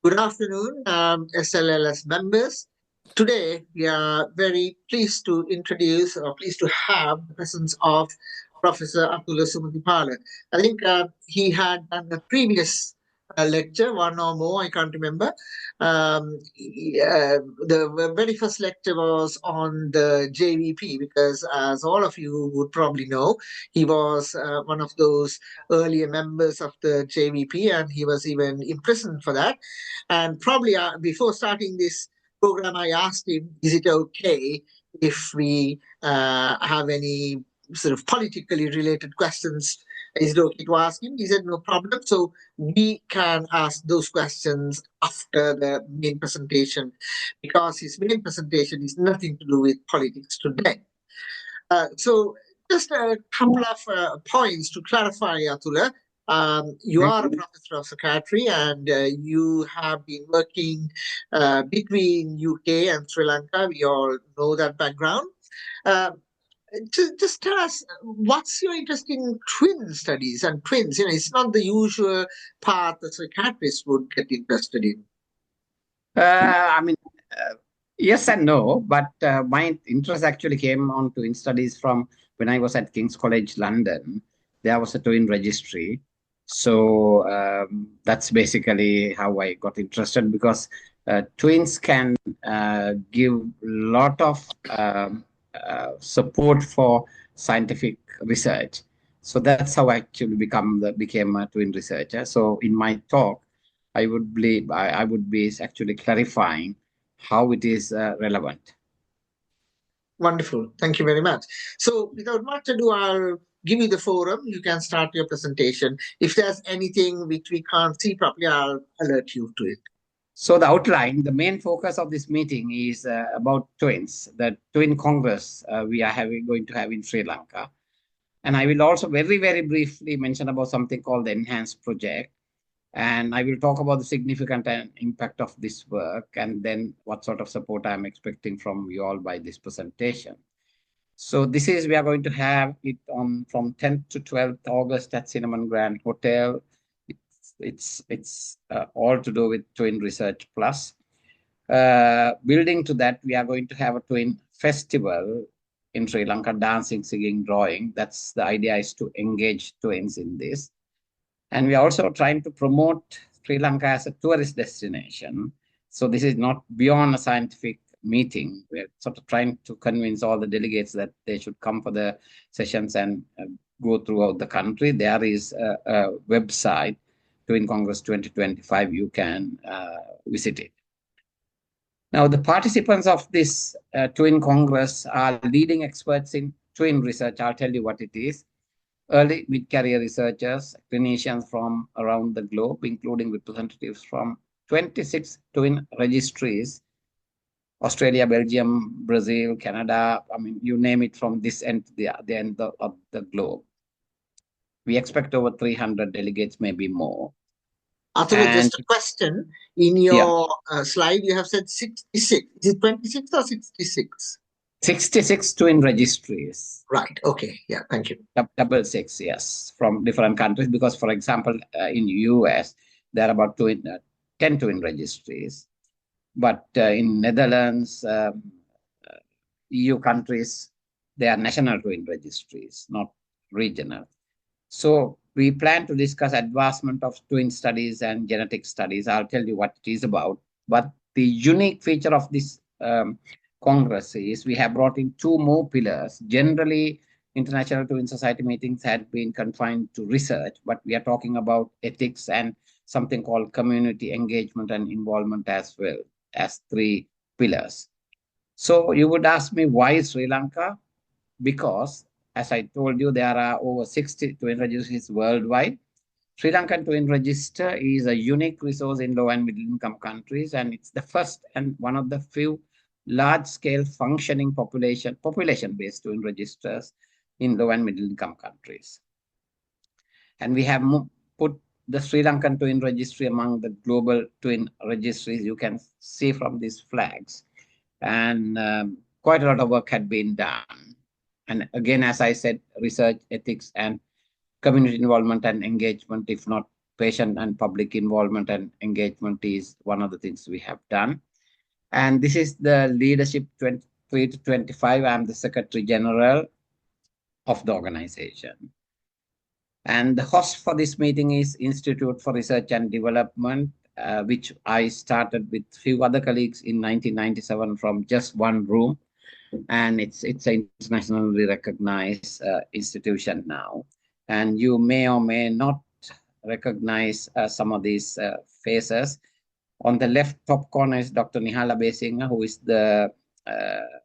Good afternoon, SLLS members. Today, we are very pleased to introduce or pleased to have the presence of Professor Athula Sumathipala. I think he had done a previous lecture, one or more, I can't remember. The very first lecture was on the JVP because, as all of you would probably know, he was one of those earlier members of the JVP and he was even imprisoned for that. And probably before starting this program, I asked him, is it okay if we have any sort of politically related questions? Is it okay to ask him? He said, no problem. So we can ask those questions after the main presentation because his main presentation is nothing to do with politics today. So just a couple of points to clarify, Athula. You are a professor of psychiatry and you have been working between UK and Sri Lanka. We all know that background. Uh, just tell us, what's your interest in twin studies and twins? It's not the usual path that psychiatrists would get interested in. I mean, yes and no, but my interest actually came on twin studies from when I was at King's College London. There was a twin registry. So that's basically how I got interested because twins can give a lot of support for scientific research. So that's how I actually became a twin researcher. So in my talk, I would be actually clarifying how it is relevant. Wonderful. Thank you very much. So without much ado, I'll give you the forum. You can start your presentation. If there's anything which we can't see properly, I'll alert you to it. So the outline, the main focus of this meeting is about twins, the twin congress we are going to have in Sri Lanka. And I will also very, very briefly mention about something called the Enhance Project. And I will talk about the significant impact of this work and then what sort of support I'm expecting from you all by this presentation. So we are going to have it on from 10th to 12th August at Cinnamon Grand Hotel. It's all to do with Twin Research Plus. Building to that, we are going to have a twin festival in Sri Lanka, dancing, singing, drawing. That's the idea, is to engage twins in this. And we are also trying to promote Sri Lanka as a tourist destination. So this is not beyond a scientific meeting. We're sort of trying to convince all the delegates that they should come for the sessions and go throughout the country. There is a website, Twin Congress 2025. You can visit it. Now, the participants of this Twin Congress are leading experts in twin research. I'll tell you what it is. Early mid-career researchers, clinicians from around the globe, including representatives from 26 twin registries, Australia, Belgium, Brazil, Canada, you name it, from this end to the end of the globe. We expect over 300 delegates, maybe more. Athula, just a question. In your slide, you have said 66. Is it 26 or 66? 66 twin registries. Right. Okay. Yeah. Thank you. Double six, yes, from different countries. Because, for example, in US, there are about 10 twin registries. But in Netherlands, EU countries, they are national twin registries, not regional. So we plan to discuss advancement of twin studies and genetic studies. I'll tell you what it is about. But the unique feature of this Congress is we have brought in two more pillars. Generally, International Twin Society meetings had been confined to research, but we are talking about ethics and something called community engagement and involvement as well as three pillars. So you would ask me, why Sri Lanka? Because, as I told you, there are over 60 twin registries worldwide. Sri Lankan Twin Register is a unique resource in low and middle income countries, and it's the first and one of the few large-scale functioning population-based twin registers in low and middle-income countries. And we have put the Sri Lankan Twin Registry among the global twin registries. You can see from these flags. And quite a lot of work had been done. And again, as I said, research, ethics, and community involvement and engagement, if not patient and public involvement and engagement is one of the things we have done. And this is the leadership 23 to 25. I'm the Secretary General of the organization. And the host for this meeting is Institute for Research and Development, which I started with a few other colleagues in 1997 from just one room. And it's an internationally recognized institution now. And you may or may not recognize some of these faces. On the left top corner is Dr. Nihala Besinga, who is the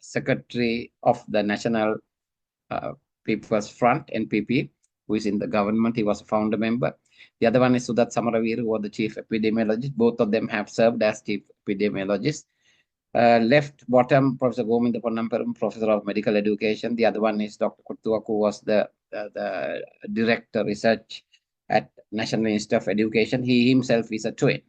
Secretary of the National People's Front, NPP, who is in the government. He was a founder member. The other one is Sudat Samaraveer, who was the chief epidemiologist. Both of them have served as chief epidemiologists. Left bottom, Professor Gominda Ponnamperum, Professor of Medical Education. The other one is Dr. Kuttuak, who was the Director Research at National Institute of Education. He himself is a twin.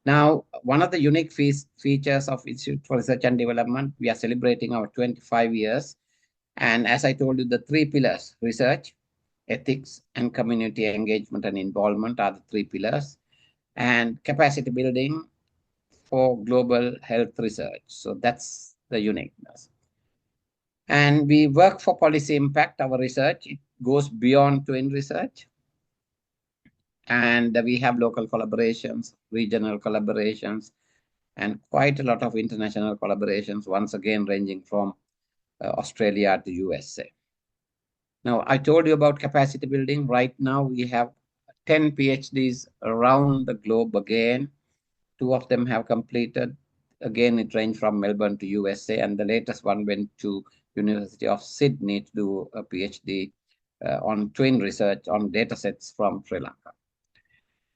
Now, one of the unique features of Institute for Research and Development, we are celebrating our 25 years. And as I told you, the three pillars, research, ethics, and community engagement and involvement are the three pillars. And capacity building for global health research. So that's the uniqueness. And we work for policy impact. Our research, it goes beyond twin research. And we have local collaborations, regional collaborations, and quite a lot of international collaborations, once again ranging from Australia to USA. Now, I told you about capacity building. Right now, we have 10 PhDs around the globe again. 2 of them have completed. Again, it ranged from Melbourne to USA, and the latest one went to University of Sydney to do a PhD on twin research on data sets from Sri Lanka.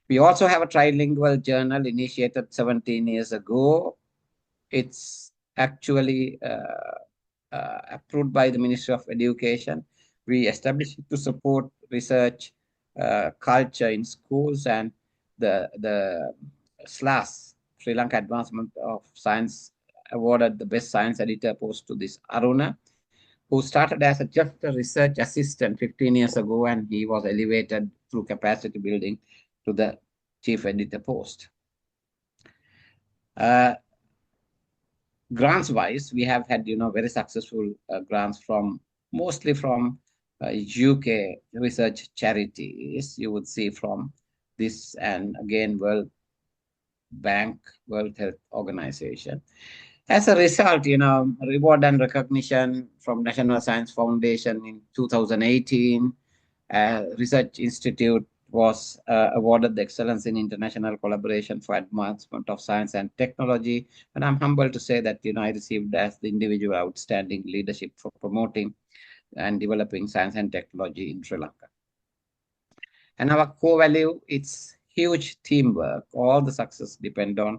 We also have a trilingual journal initiated 17 years ago. It's actually approved by the Ministry of Education. We established it to support research culture in schools, and the SLLS, Sri Lanka Advancement of Science, awarded the best science editor post to this Aruna, who started as just a research assistant 15 years ago, and he was elevated through capacity building to the chief editor post. Grants-wise, we have had, very successful grants mostly from UK research charities. You would see from this, and again, World Bank, World Health Organization. As a result, reward and recognition from National Science Foundation in 2018, Research Institute was awarded the Excellence in International Collaboration for Advancement of Science and Technology. And I'm humbled to say that, I received as the individual outstanding leadership for promoting and developing science and technology in Sri Lanka. And our core value, it's huge teamwork. All the success depend on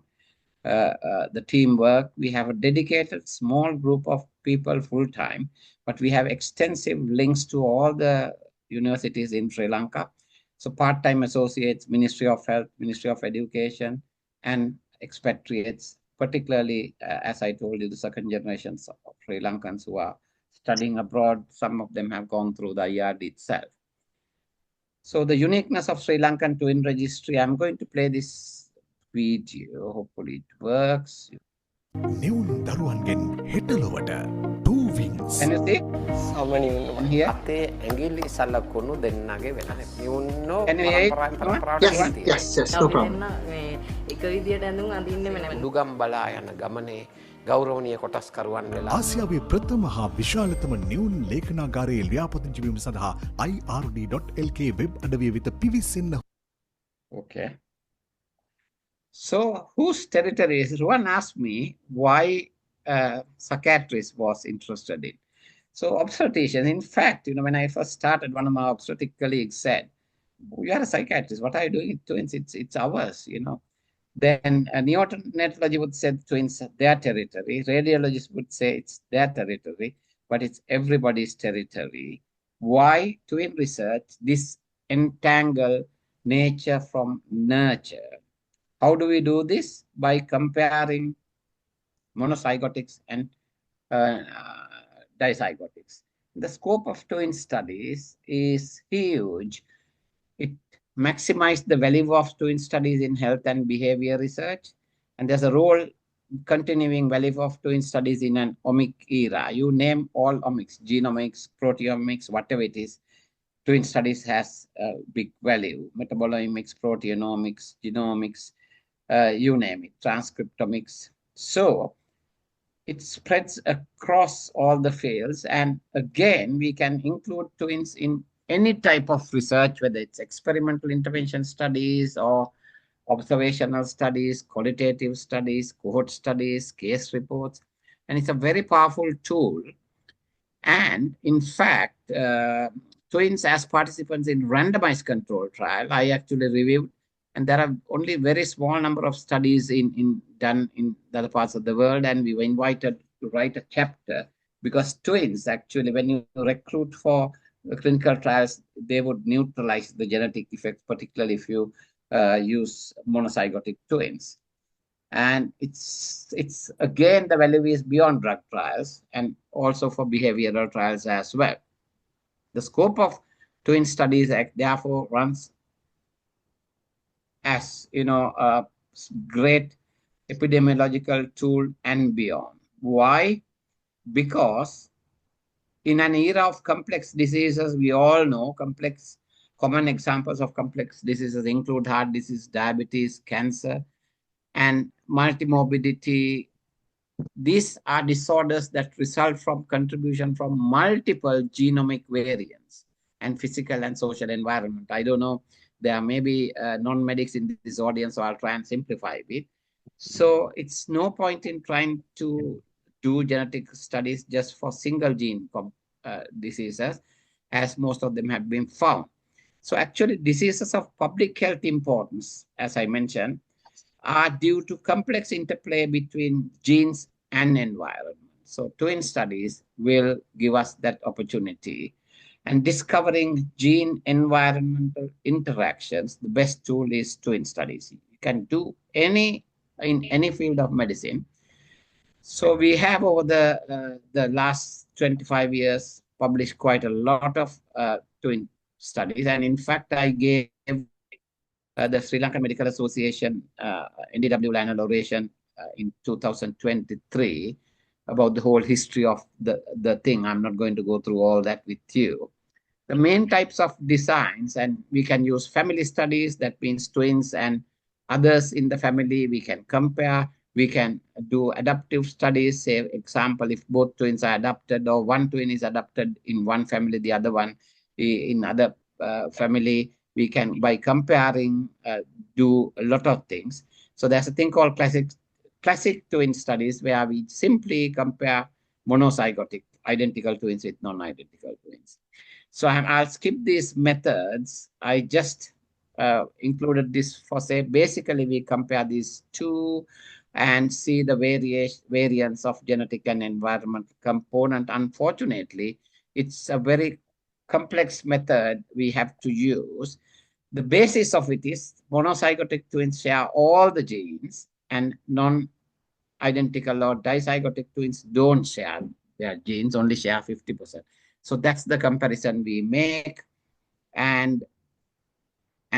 the teamwork. We have a dedicated small group of people full-time, but we have extensive links to all the universities in Sri Lanka. So part-time associates, Ministry of Health, Ministry of Education, and expatriates, particularly, as I told you, the second generations of Sri Lankans who are studying abroad. Some of them have gone through the IRD itself. So the uniqueness of Sri Lankan Twin Registry, I'm going to play this video. Hopefully it works. New Daruangen Hetalowata, 2 wings. Can you see? How many here? Angili Salakunu, then Nage, you know, Can you hear it? Yes, no problem. Dugam Balaya and Gamane, Gauroni Kotas Karuan. ආසියාවේ ප්‍රථම හා විශාලතම නිවුන් ලේඛනාගාරයේ ලියාපදිංචි වීම සඳහා ird.lk web අඩවිය වෙත පිවිසෙන්න. Okay. So whose territory is it? One asked me why psychiatrists was interested in. So obstetrician, in fact, when I first started, one of my obstetric colleagues said, "You are a psychiatrist. What are you doing with twins? It's ours, Then neonatology would say twins are their territory. Radiologists would say it's their territory, but it's everybody's territory. Why twin research? This entangle nature from nurture. How do we do this? By comparing monozygotics and dizygotics. The scope of twin studies is huge. It maximize the value of twin studies in health and behavior research. And there's a role continuing value of twin studies in an omic era. You name all omics, genomics, proteomics, whatever it is, twin studies has a big value. Metabolomics, proteomics, genomics, you name it, transcriptomics. So it spreads across all the fields. And again, we can include twins in any type of research, whether it's experimental intervention studies or observational studies, qualitative studies, cohort studies, case reports. And it's a very powerful tool. And in fact, twins as participants in randomized control trial, I actually reviewed, and there are only very small number of studies done in other parts of the world, and we were invited to write a chapter because twins actually, when you recruit for clinical trials, they would neutralize the genetic effects, particularly if you use monozygotic twins. And it's again, the value is beyond drug trials and also for behavioral trials as well. The scope of twin studies therefore runs as a great epidemiological tool and beyond. Why? Because in an era of complex diseases, we all know common examples of complex diseases include heart disease, diabetes, cancer, and multimorbidity. These are disorders that result from contribution from multiple genomic variants and physical and social environment. I don't know, there may be non-medics in this audience, so I'll try and simplify a bit. So it's no point in trying to do genetic studies just for single gene diseases, as most of them have been found. So actually, diseases of public health importance, as I mentioned, are due to complex interplay between genes and environment. So twin studies will give us that opportunity. And discovering gene-environmental interactions, the best tool is twin studies. You can do in any field of medicine. So we have over the last 25 years published quite a lot of twin studies. And in fact, I gave the Sri Lankan Medical Association NDW Lionel Oration in 2023 about the whole history of the thing. I'm not going to go through all that with you. The main types of designs, and we can use family studies, that means twins and others in the family, we can compare. We can do adaptive studies, say, example, if both twins are adopted or one twin is adopted in one family, the other one in other family, we can, by comparing, do a lot of things. So there's a thing called classic twin studies where we simply compare monozygotic identical twins with non-identical twins. So I'll skip these methods. I just included this for, say, basically we compare these two and see the variance of genetic and environmental component. Unfortunately, it's a very complex method we have to use. The basis of it is monozygotic twins share all the genes and non-identical or dizygotic twins don't share their genes, only share 50%. So that's the comparison we make and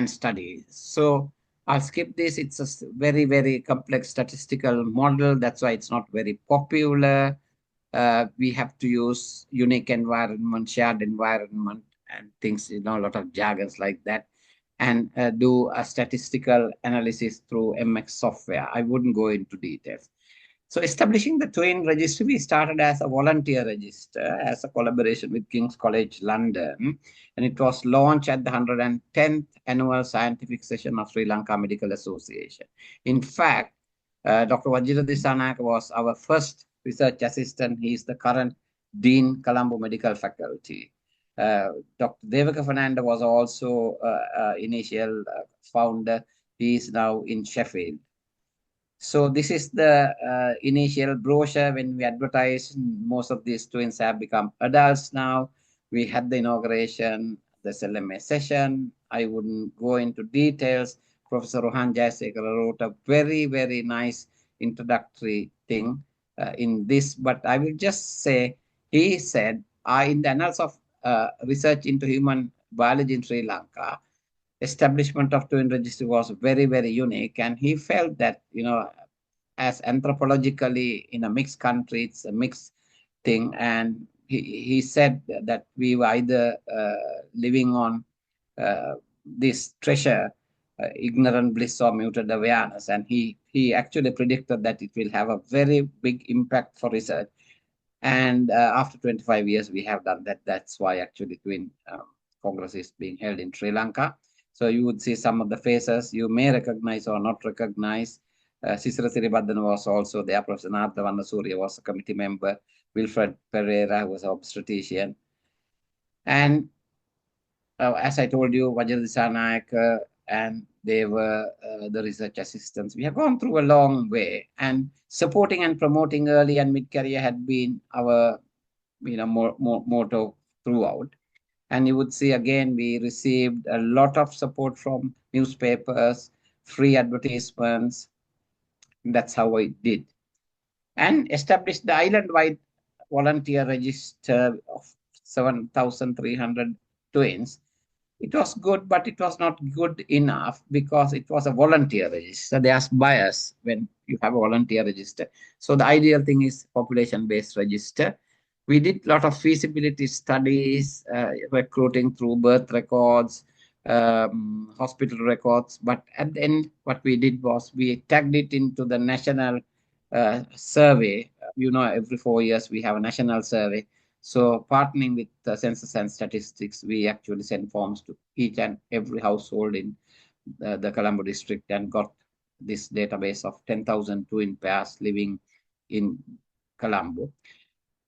study. So I'll skip this. It's a very, very complex statistical model. That's why it's not very popular. We have to use unique environment, shared environment, and things, a lot of jargons like that, and do a statistical analysis through MX software. I wouldn't go into details. So establishing the twin registry, we started as a volunteer register as a collaboration with King's College London, and it was launched at the 110th annual scientific session of Sri Lanka Medical Association. In fact, Dr. Vajira Disanayake was our first research assistant. He is the current Dean, Colombo Medical Faculty. Dr. Devaka Fernanda was also initial founder. He is now in Sheffield. So this is the initial brochure when we advertised. Most of these twins have become adults now. We had the inauguration, the SLMA session. I wouldn't go into details. Professor Rohan Jayasekara wrote a very, very nice introductory thing in this, but I will just say, he said, in the annals of research into human biology in Sri Lanka, establishment of twin registry was very, very unique. And he felt that, as anthropologically in a mixed country, it's a mixed thing. And he said that we were either living on this treasure, ignorant bliss or muted awareness. And he actually predicted that it will have a very big impact for research. And after 25 years, we have done that. That's why actually Twin Congress is being held in Sri Lanka. So you would see some of the faces you may recognize or not recognize. Sisira Siribadana was also there. Professor Nartha Surya was a committee member. Wilfred Pereira was an obstetrician. And as I told you, Vajradisa Nayak and they were the research assistants. We have gone through a long way, and supporting and promoting early and mid-career had been our motto throughout. And you would see again, we received a lot of support from newspapers, free advertisements. That's how I did. And established the island-wide volunteer register of 7,300 twins. It was good, but it was not good enough because it was a volunteer register. There's bias when you have a volunteer register. So the ideal thing is population-based register. We did a lot of feasibility studies, recruiting through birth records, hospital records. But at the end, what we did was we tagged it into the national survey. Every 4 years we have a national survey. So partnering with the Census and Statistics, we actually sent forms to each and every household in the Colombo district and got this database of 10,000 twin pairs living in Colombo.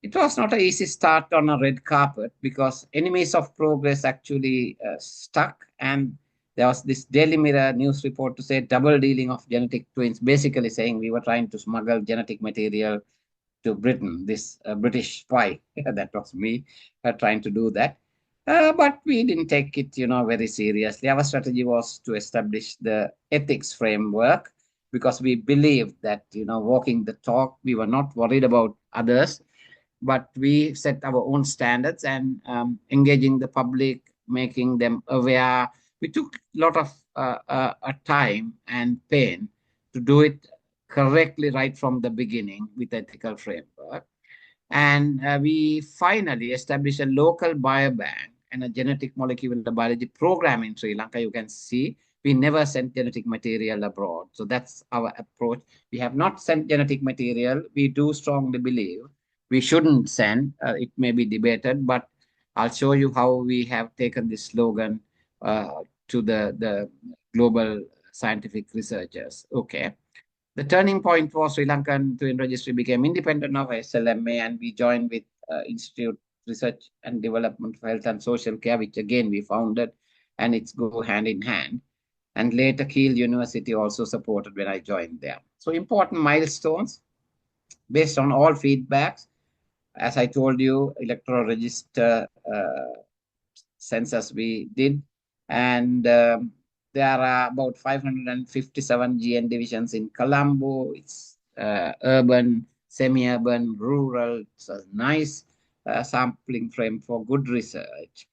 It was not an easy start on a red carpet because enemies of progress actually stuck, and there was this Daily Mirror news report to say double dealing of genetic twins, basically saying we were trying to smuggle genetic material to Britain, this British spy. That was me trying to do that. But we didn't take it, very seriously. Our strategy was to establish the ethics framework because we believed that, walking the talk, we were not worried about others, but we set our own standards and engaging the public, making them aware. We took a lot of time and pain to do it correctly right from the beginning with ethical framework. And we finally established a local biobank and a genetic molecular biology program in Sri Lanka. You can see we never sent genetic material abroad. So that's our approach. We have not sent genetic material. We do strongly believe we shouldn't send. It may be debated, but I'll show you how we have taken this slogan to the global scientific researchers. Okay. The turning point was Sri Lankan Twin Registry became independent of SLMA, and we joined with Institute Research and Development for Health and Social Care, which again we founded, and it's go hand in hand. And later Keele University also supported when I joined there. So important milestones based on all feedbacks. As I told you, electoral register census we did, and there are about 557 GN divisions in Colombo. It's urban, semi-urban, rural. It's a nice sampling frame for good research.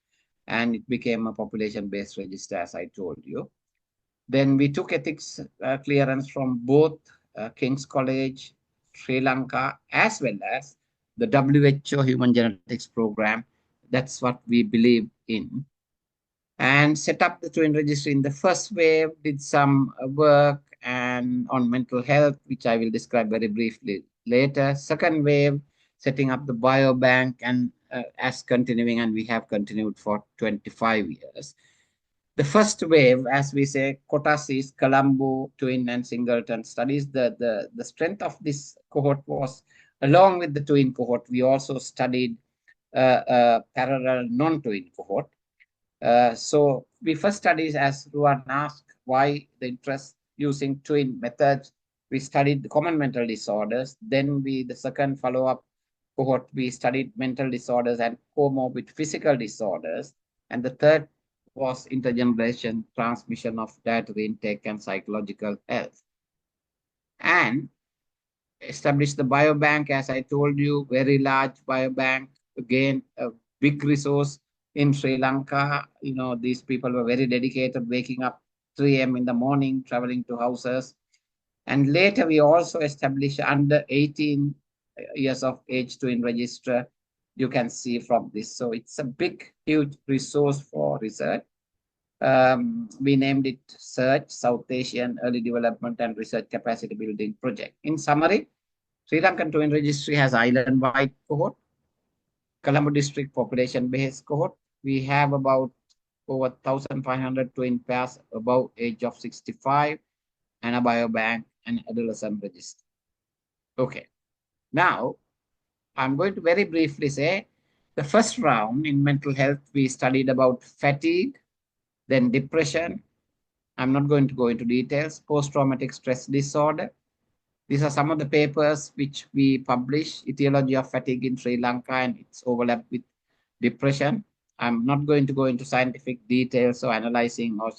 And it became a population-based register, as I told you. Then we took ethics clearance from both King's College, Sri Lanka, as well as the WHO Human Genetics Program. That's what we believe in. And set up the twin registry in the first wave, did some work and on mental health, which I will describe very briefly later. Second wave, setting up the biobank and as continuing, and we have continued for 25 years. The first wave, as we say, Kotas is Colombo, twin and singleton studies. The strength of this cohort was, along with the twin cohort, we also studied a parallel non-twin cohort. So we first studied, as Ruan asked, why the interest using twin methods. We studied the common mental disorders. Then the second follow-up cohort, we studied mental disorders and comorbid physical disorders. And the third was intergeneration transmission of dietary intake and psychological health. And established the biobank, as I told you, very large biobank, again, a big resource in Sri Lanka. These people were very dedicated, waking up 3 a.m. in the morning, traveling to houses. And later we also established under 18 years of age twin register. You can see from this. So it's a big, huge resource for research. We named it SEARCH, South Asian Early Development and Research Capacity Building Project. In summary, Sri Lankan Twin Registry has island-wide cohort, Colombo District population-based cohort. We have about over 1,500 twin pairs above age of 65 and a biobank and adolescent register. Okay. Now, I'm going to very briefly say the first round in mental health, we studied about fatigue, then depression. I'm not going to go into details. Post-traumatic stress disorder. These are some of the papers which we published, etiology of fatigue in Sri Lanka and its overlap with depression. I'm not going to go into scientific details or analyzing or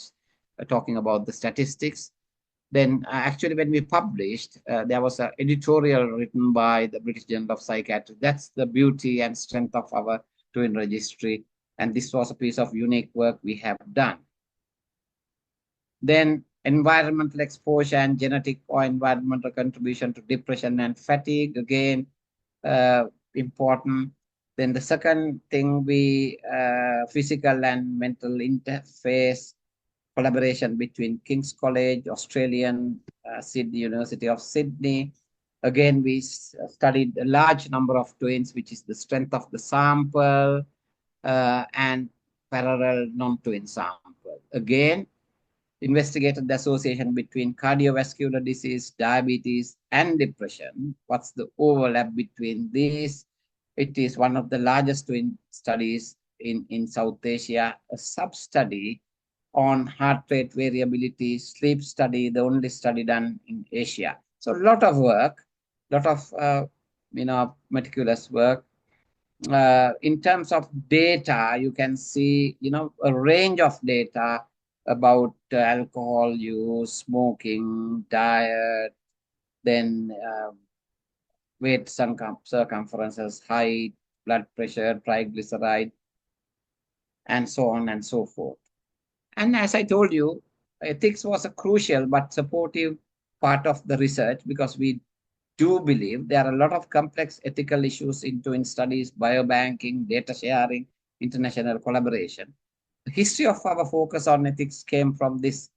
talking about the statistics. Then actually when we published, there was an editorial written by the British Journal of Psychiatry. That's the beauty and strength of our twin registry. And this was a piece of unique work we have done. Then environmental exposure and genetic or environmental contribution to depression and fatigue, again, important. Then the second thing, physical and mental interface collaboration between King's College, Australian, Sydney, University of Sydney. Again, we studied a large number of twins, which is the strength of the sample and parallel non-twin sample. Again, investigated the association between cardiovascular disease, diabetes, and depression. What's the overlap between these? It is one of the largest twin studies in South Asia, a sub-study on heart rate variability, sleep study, the only study done in Asia. So a lot of work, lot of meticulous work. In terms of data, you can see a range of data about alcohol use, smoking, diet, then weight circumferences, height, blood pressure, triglyceride, and so on and so forth. And as I told you, ethics was a crucial but supportive part of the research, because we do believe there are a lot of complex ethical issues in twin studies, biobanking, data sharing, international collaboration. The history of our focus on ethics came from this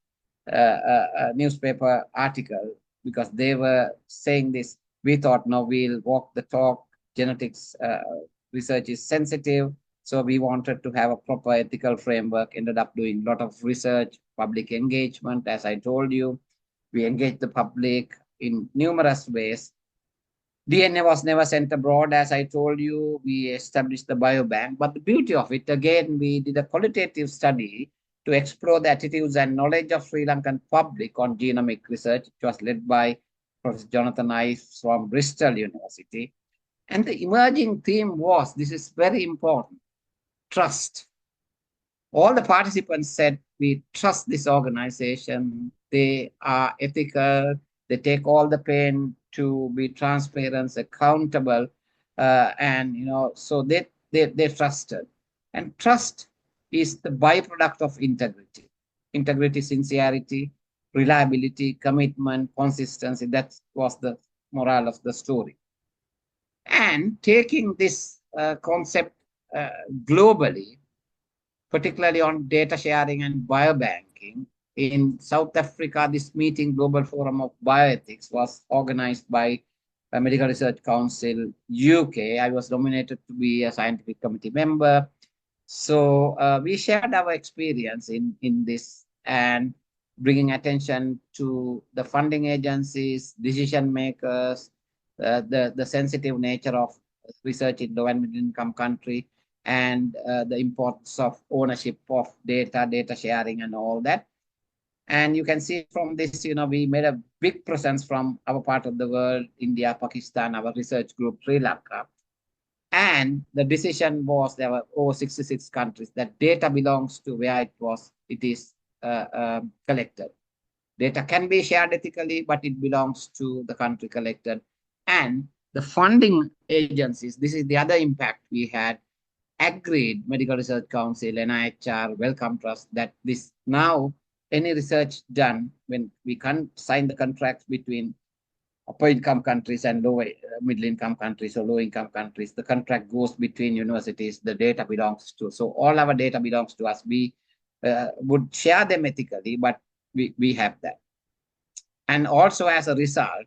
newspaper article, because they were saying this. We thought, no, we'll walk the talk. Genetics research is sensitive. So we wanted to have a proper ethical framework, ended up doing a lot of research, public engagement. As I told you, we engaged the public in numerous ways. DNA was never sent abroad. As I told you, we established the biobank. But the beauty of it, again, we did a qualitative study to explore the attitudes and knowledge of Sri Lankan public on genomic research. It was led by Professor Jonathan Ives from Bristol University. And the emerging theme was, this is very important, trust. All the participants said, we trust this organization. They are ethical. They take all the pain to be transparent, accountable, and so they trusted. And trust is the byproduct of integrity. Integrity, sincerity, reliability, commitment, consistency. That was the moral of the story. And taking this concept globally, particularly on data sharing and biobanking, in South Africa, this meeting, Global Forum of Bioethics, was organized by Medical Research Council, UK. I was nominated to be a scientific committee member. So we shared our experience in this and bringing attention to the funding agencies, decision makers, the sensitive nature of research in low and middle income country, and the importance of ownership of data sharing and all that. And you can see from this, we made a big presence from our part of the world, India, Pakistan, our research group, Sri Lanka. And the decision was, there were over 66 countries, that data belongs to where it is collected. Data can be shared ethically, but it belongs to the country collected. And the funding agencies, this is the other impact we had. agreed, Medical Research Council, NIHR, Wellcome Trust, that this now any research done when we can sign the contracts between upper income countries and low middle income countries or low income countries, the contract goes between universities, the data belongs to. So all our data belongs to us. We would share them ethically, but we have that. And also as a result,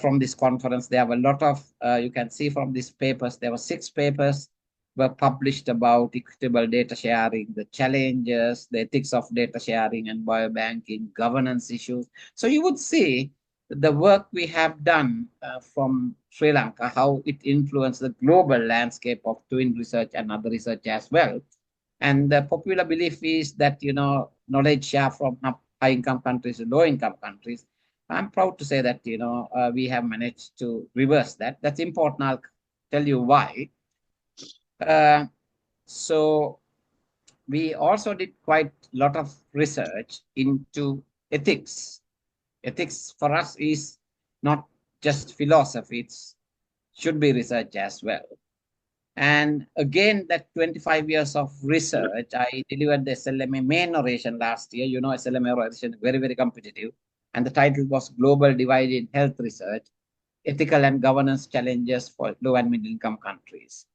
from this conference, there were a lot of, you can see from these papers, there were 6 papers were published about equitable data sharing, the challenges, the ethics of data sharing and biobanking, governance issues. So you would see the work we have done from Sri Lanka, how it influenced the global landscape of twin research and other research as well. And the popular belief is that, knowledge share from high-income countries to low-income countries. I'm proud to say that, we have managed to reverse that. That's important. I'll tell you why. So we also did quite a lot of research into ethics. Ethics for us is not just philosophy, it should be research as well. And again, that 25 years of research, I delivered the SLMA main oration last year. SLMA oration is very, very competitive. And the title was Global Divide in Health Research, Ethical and Governance Challenges for Low and Middle Income Countries.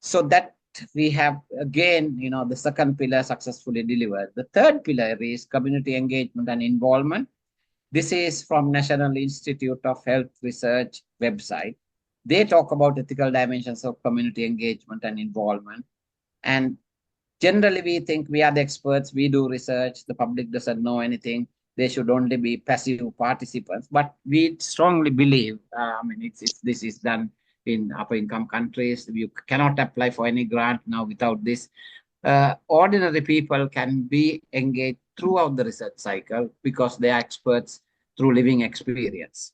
So that we have, again, the second pillar successfully delivered. The third pillar is community engagement and involvement. This is from National Institute of Health Research website. They talk about ethical dimensions of community engagement and involvement. And generally, we think we are the experts, we do research, the public doesn't know anything. They should only be passive participants. But we strongly believe, this is done in upper income countries. You cannot apply for any grant now without this. Ordinary people can be engaged throughout the research cycle because they are experts through living experience.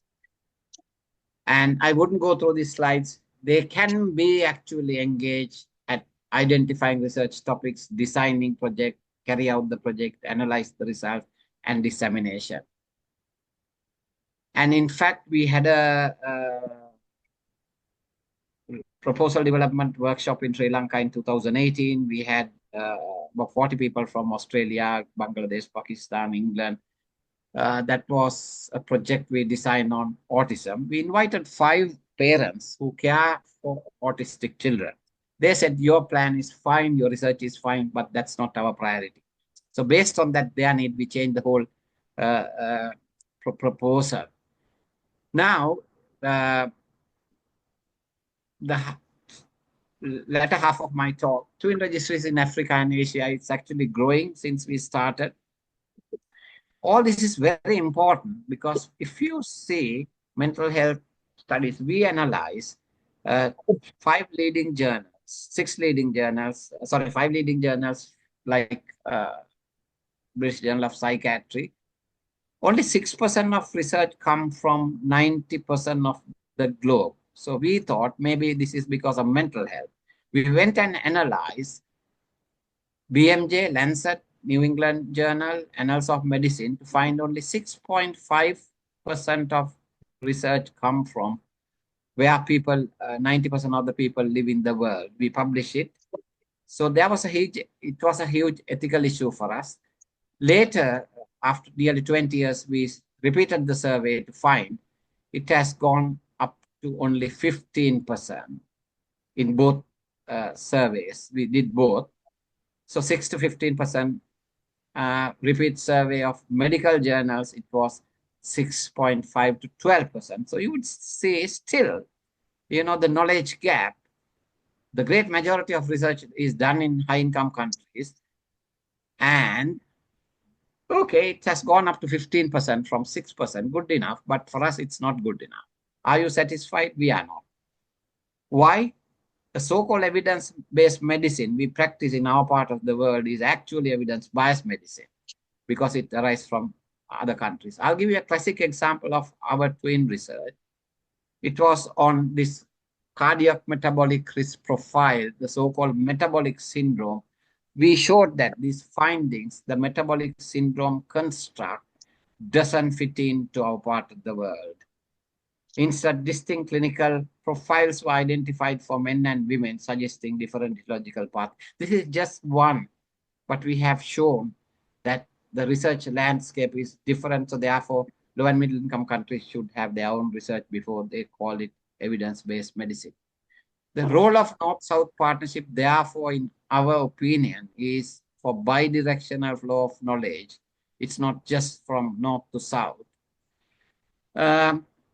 And I wouldn't go through these slides. They can be actually engaged at identifying research topics, designing project, carry out the project, analyze the results, and dissemination. And in fact, we had a proposal development workshop in Sri Lanka in 2018. We had about 40 people from Australia, Bangladesh, Pakistan, England. That was a project we designed on autism. We invited 5 parents who care for autistic children. They said, your plan is fine, your research is fine, but that's not our priority. So based on that, their need, we changed the whole proposal. Now, the latter half of my talk, twin registries in Africa and Asia, it's actually growing since we started. All this is very important because if you see mental health studies, we analyze 5 leading journals, 5 leading journals like British Journal of Psychiatry. Only 6% of research come from 90% of the globe. So we thought maybe this is because of mental health. We went and analyzed BMJ, Lancet, New England Journal, Annals of Medicine to find only 6.5% of research come from where people, 90% of the people live in the world. We publish it. So there was it was a huge ethical issue for us. Later, after nearly 20 years, we repeated the survey to find it has gone up to only 15% in both surveys. We did both. So 6 to 15% repeat survey of medical journals, it was 6.5 to 12%. So you would see still, the knowledge gap, the great majority of research is done in high-income countries. And okay, it has gone up to 15% from 6%, good enough, but for us, it's not good enough. Are you satisfied? We are not. Why? The so-called evidence-based medicine we practice in our part of the world is actually evidence-biased medicine because it arises from other countries. I'll give you a classic example of our twin research. It was on this cardiac metabolic risk profile, the so-called metabolic syndrome. We showed that these findings, the metabolic syndrome construct, doesn't fit into our part of the world. Instead, distinct clinical profiles were identified for men and women, suggesting different etiological paths. This is just one, but we have shown that the research landscape is different. So therefore, low and middle income countries should have their own research before they call it evidence-based medicine. The role of North-South partnership, therefore, in our opinion, is for bi-directional flow of knowledge. It's not just from North to South.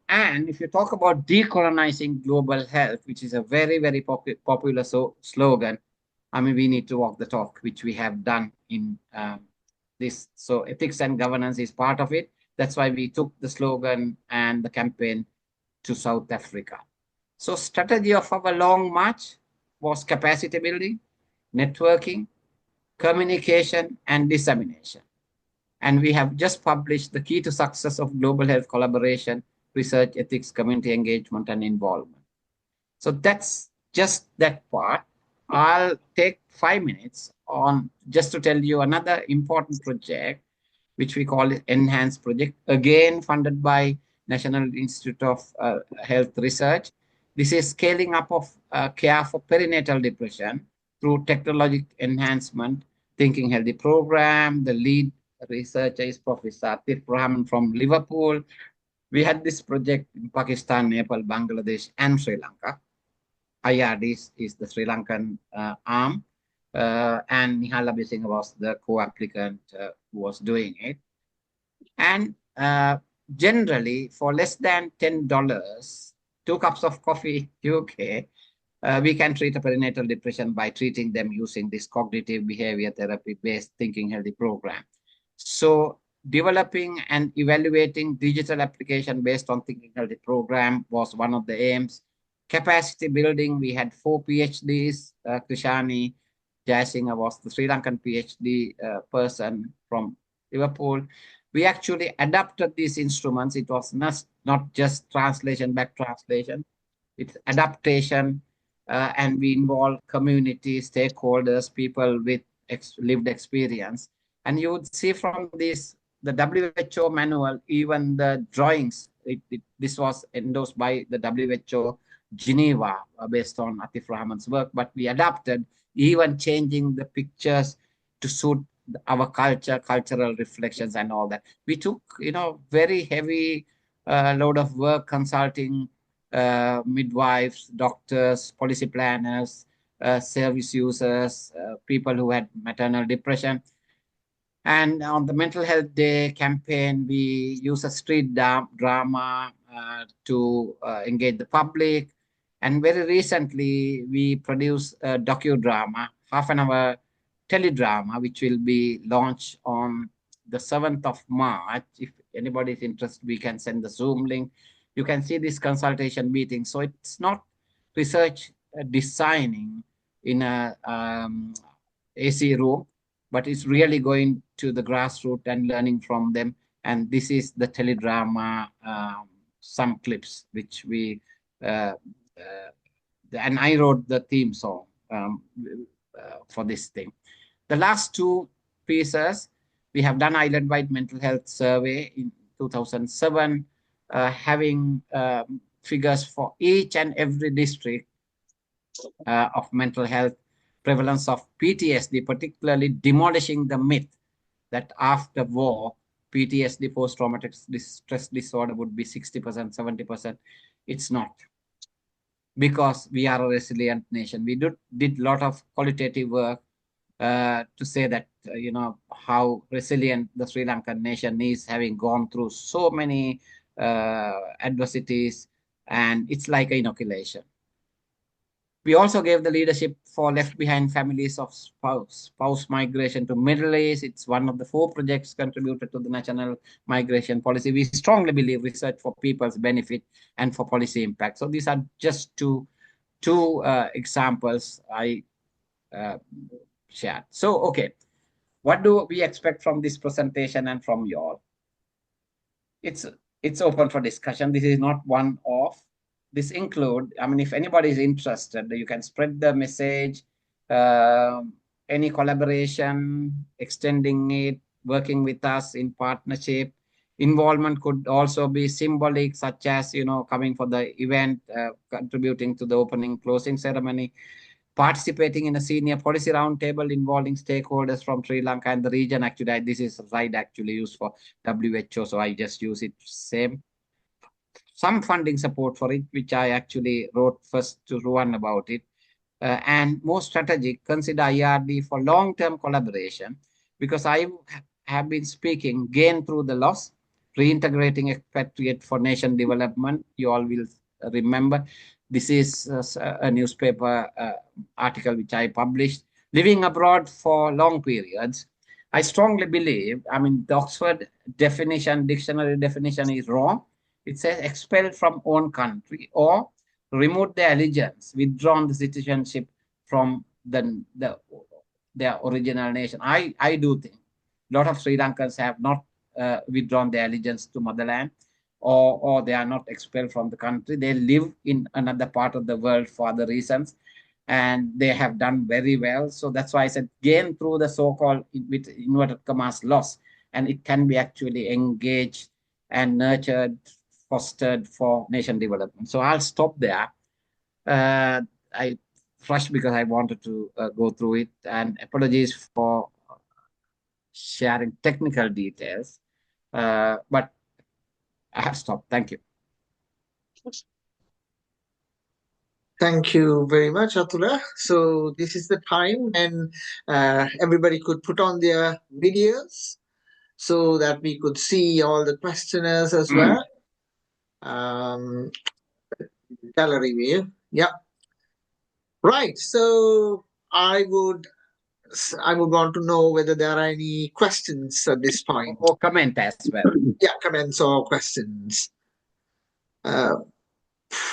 And if you talk about decolonizing global health, which is a very, very popular slogan, I mean, we need to walk the talk, which we have done in this. So ethics and governance is part of it. That's why we took the slogan and the campaign to South Africa. So strategy of our long march was capacity building, networking, communication, and dissemination. And we have just published the key to success of global health collaboration, research, ethics, community engagement, and involvement. So that's just that part. I'll take 5 minutes on just to tell you another important project, which we call it Enhance Project, again funded by National Institute of Health Research. This is scaling up of care for perinatal depression through technological enhancement, Thinking Healthy program. The lead researcher is Professor Athula from Liverpool. We had this project in Pakistan, Nepal, Bangladesh, and Sri Lanka. IRD is the Sri Lankan arm, and Nihala Bisingha was the co-applicant who was doing it. And generally, for less than $10, 2 cups of coffee UK, we can treat a perinatal depression by treating them using this cognitive behavior therapy-based Thinking Healthy program. So developing and evaluating digital application based on Thinking Healthy program was one of the aims. Capacity building, we had 4 PhDs. Krishani Jayasinghe was the Sri Lankan PhD person from Liverpool. We actually adapted these instruments. It was not just translation, back translation. It's adaptation, and we involve community, stakeholders, people with lived experience. And you would see from this, the WHO manual, even the drawings, this was endorsed by the WHO Geneva based on Atif Rahman's work, but we adapted, even changing the pictures to suit our culture, cultural reflections and all that. We took, very heavy load of work consulting midwives, doctors, policy planners, service users, people who had maternal depression. And on the Mental Health Day campaign, we use a street drama to engage the public. And very recently, we produced a docudrama, half-an-hour teledrama, which will be launched on the 7th of March. If anybody is interested, we can send the Zoom link. You can see this consultation meeting. So it's not research designing in a AC room, but it's really going to the grassroots and learning from them. And this is the teledrama, some clips, which we, and I wrote the theme song for this thing. The last 2 pieces, we have done island-wide mental health survey in 2007, having figures for each and every district of mental health, prevalence of PTSD, particularly demolishing the myth that after war, PTSD, post-traumatic stress disorder, would be 60%, 70%. It's not, because we are a resilient nation. We did a lot of qualitative work to say that, how resilient the Sri Lankan nation is, having gone through so many adversities, and it's like an inoculation. We also gave the leadership for left behind families of spouse migration to Middle East. It's one of the 4 projects contributed to the national migration policy. We strongly believe research for people's benefit and for policy impact. So these are just two examples I shared. So, okay, what do we expect from this presentation and from you all? It's open for discussion. This is not one-off. This include, if anybody is interested, you can spread the message, any collaboration, extending it, working with us in partnership, Involvement could also be symbolic, such as, coming for the event, contributing to the opening, closing ceremony, participating in a senior policy roundtable involving stakeholders from Sri Lanka and the region. Actually, this is a slide actually used for WHO, so I just use it same. Some funding support for it, which I actually wrote first to Ruan about it. And more strategic, consider IRD for long-term collaboration, because I have been speaking, gain through the loss, reintegrating expatriate for nation development. You all will remember. This is a newspaper article which I published. Living abroad for long periods. I strongly believe, the Oxford dictionary definition is wrong. It says expelled from own country or removed their allegiance, withdrawn the citizenship from their original nation. I do think a lot of Sri Lankans have not withdrawn their allegiance to motherland, or they are not expelled from the country. They live in another part of the world for other reasons, and they have done very well. So that's why I said gain through the so-called, with inverted commas, loss, and it can be actually engaged and nurtured, fostered for nation development. So I'll stop there. I rushed because I wanted to go through it, and apologies for sharing technical details, but I have stopped. Thank you. Thank you very much, Athula. So this is the time when everybody could put on their videos so that we could see all the questioners as well. Gallery view. Yeah. Right. So I would want to know whether there are any questions at this point. Or comment as well. Yeah, comments or questions.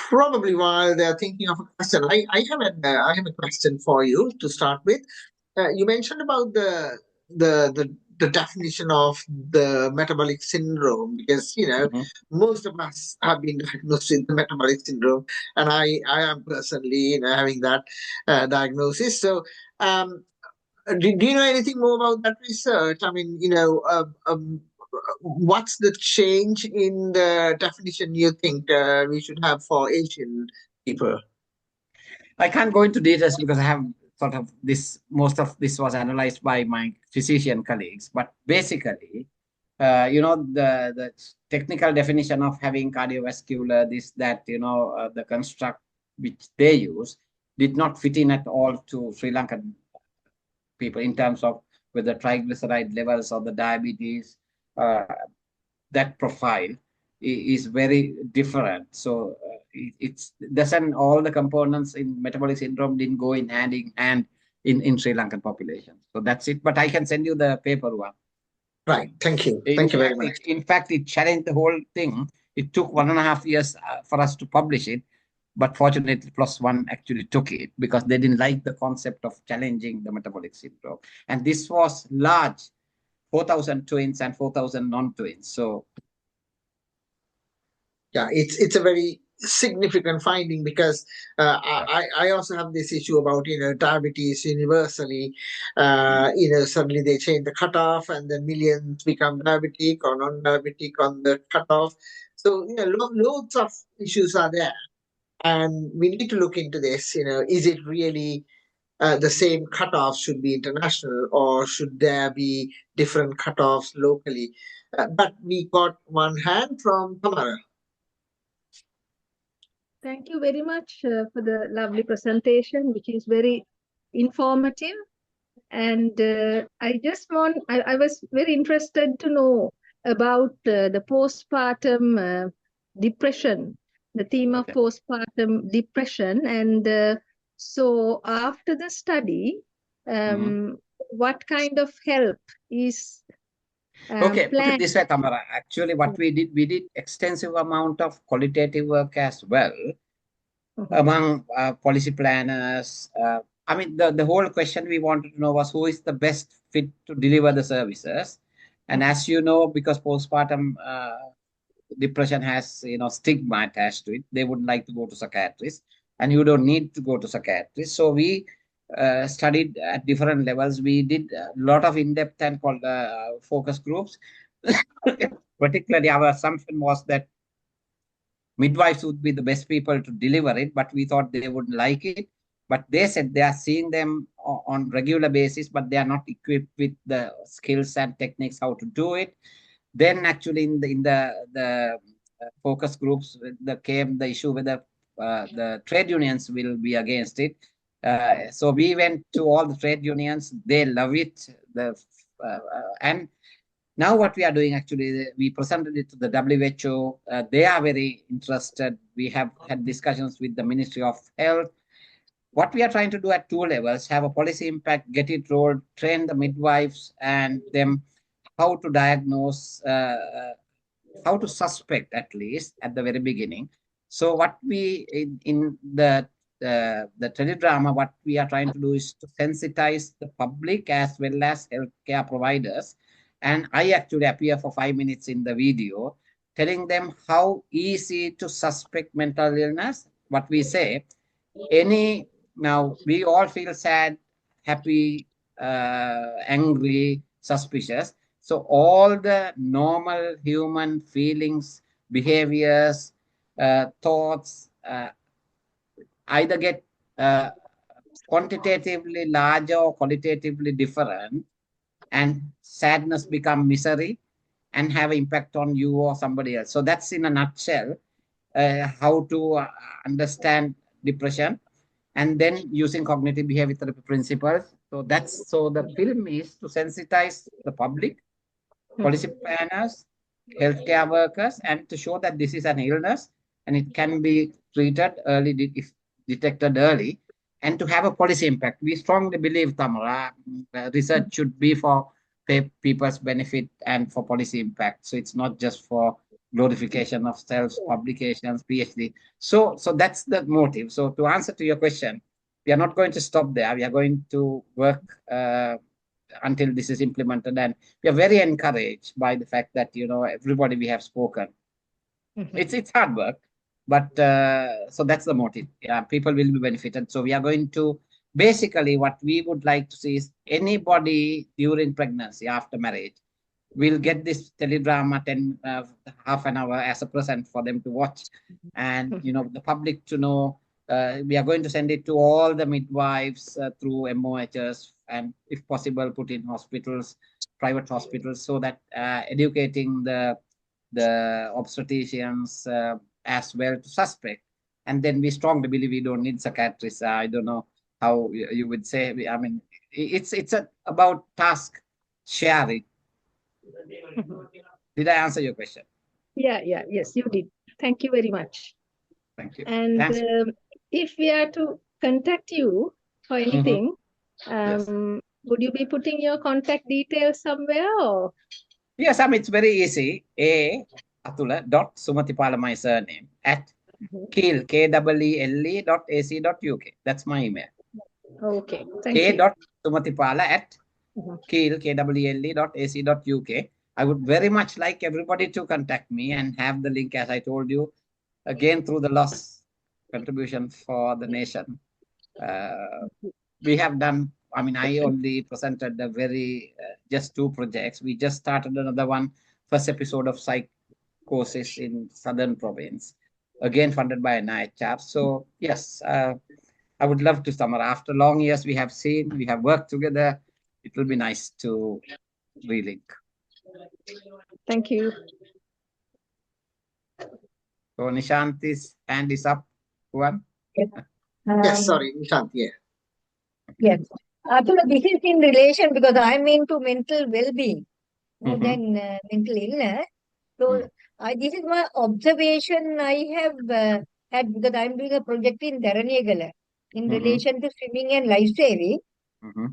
Probably while they're thinking of a question, I have a question for you to start with. You mentioned about the definition of the metabolic syndrome, because most of us have been diagnosed with the metabolic syndrome, and I am personally having that diagnosis. So do you know anything more about that research? What's the change in the definition you think we should have for Asian people? I can't go into details because I have sort of most of this was analyzed by my physician colleagues, but basically, the technical definition of having cardiovascular, the construct which they use did not fit in at all to Sri Lankan people in terms of whether triglyceride levels or the diabetes, that profile is very different. So it doesn't, all the components in metabolic syndrome didn't go in hand in Sri Lankan population. So that's it. But I can send you the paper one. Right. Thank you. Thank you very much. In fact, it challenged the whole thing. It took 1.5 years for us to publish it. But fortunately, +1 actually took it because they didn't like the concept of challenging the metabolic syndrome. And this was large, 4,000 twins and 4,000 non-twins. So, yeah, it's a very significant finding, because I also have this issue about diabetes universally. Suddenly they change the cutoff, and then millions become diabetic or non-diabetic on the cutoff. So loads of issues are there. And we need to look into this. Is it really the same cutoff should be international, or should there be different cutoffs locally? But we got one hand from Tamara. Thank you very much for the lovely presentation, which is very informative. And I was very interested to know about the postpartum depression, the theme of postpartum depression. And so after the study, what kind of help is okay, put it this way, Tamara. Actually, what we did extensive amount of qualitative work as well among policy planners. The whole question we wanted to know was who is the best fit to deliver the services. And as you know, because postpartum depression has stigma attached to it, they wouldn't like to go to psychiatrists, and you don't need to go to psychiatrists. So we studied at different levels. We did a lot of in-depth and focus groups particularly our assumption was that midwives would be the best people to deliver it, but we thought they wouldn't like it. But they said they are seeing them on regular basis, but they are not equipped with the skills and techniques how to do it. Then actually in the focus groups, came the issue whether the trade unions will be against it. So we went to all the trade unions. They love it. And now what we are doing, actually, we presented it to the WHO. They are very interested. We have had discussions with the Ministry of Health. What we are trying to do at 2 levels, have a policy impact, get it rolled, train the midwives and them how to diagnose, how to suspect at least at the very beginning. So what we, in the teledrama, what we are trying to do is to sensitize the public as well as healthcare providers. And I actually appear for 5 minutes in the video, telling them how easy to suspect mental illness. What we say, now we all feel sad, happy, angry, suspicious. So all the normal human feelings, behaviors, thoughts, either get quantitatively larger or qualitatively different, and sadness become misery and have an impact on you or somebody else. So that's in a nutshell how to understand depression, and then using cognitive behavior therapy principles. So the film is to sensitize the public, policy planners, healthcare workers, and to show that this is an illness and it can be treated early if detected early, and to have a policy impact. We strongly believe, Tamara, research should be for people's benefit and for policy impact. So it's not just for glorification of self, publications, PhD. So that's the motive. So to answer to your question, we are not going to stop there. We are going to work until this is implemented, and we are very encouraged by the fact that everybody we have spoken. It's hard work, but so that's the motive. Yeah, people will be benefited. So we are going to basically, what we would like to see is anybody during pregnancy, after marriage, will get this teledrama half an hour as a present for them to watch, and the public to know. We are going to send it to all the midwives through MOHs, and if possible put in hospitals, private hospitals, so that educating the obstetricians as well to suspect. And then we strongly believe we don't need psychiatrists. I don't know how you would say. I mean, it's about task sharing. Did I answer your question? Yes, you did. Thank you very much. Thank you. And if we are to contact you for anything, Yes. would you be putting your contact details somewhere? Or? Yes, it's very easy. Athula Sumathipala, my surname, at Keele, KEELE.ac.uk. That's my email. Okay, thank you. Sumathipala at Keele, KEELE.ac.uk. I would very much like everybody to contact me and have the link, as I told you, again, through the loss contribution for the nation. We have done, I only presented the just 2 projects. We just started another one, first episode of psychosis in Southern Province, again funded by NIHR. So yes, I would love to, Samara. After long years, we have worked together. It will be nice to relink. Thank you. So Nishanti's hand is up. One. Yes, sorry, Nishant, yeah. Yes. Athula, this is in relation because I'm into mental well-being more than mental illness. So this is my observation I have had because I'm doing a project in Dharanegala in relation to swimming and life saving.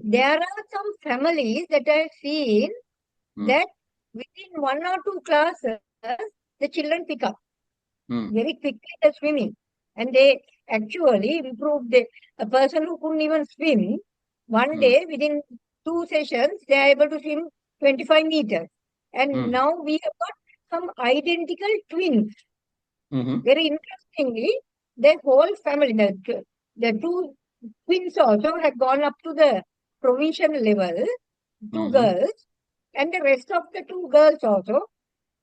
There are some families that I've seen that within 1 or 2 classes, the children pick up very quickly the swimming. And they actually improved a person who couldn't even swim. One day, within 2 sessions, they are able to swim 25 meters. And now we have got some identical twins. Very interestingly, the whole family, the 2 twins also have gone up to the provincial level, 2 girls, and the rest of the 2 girls also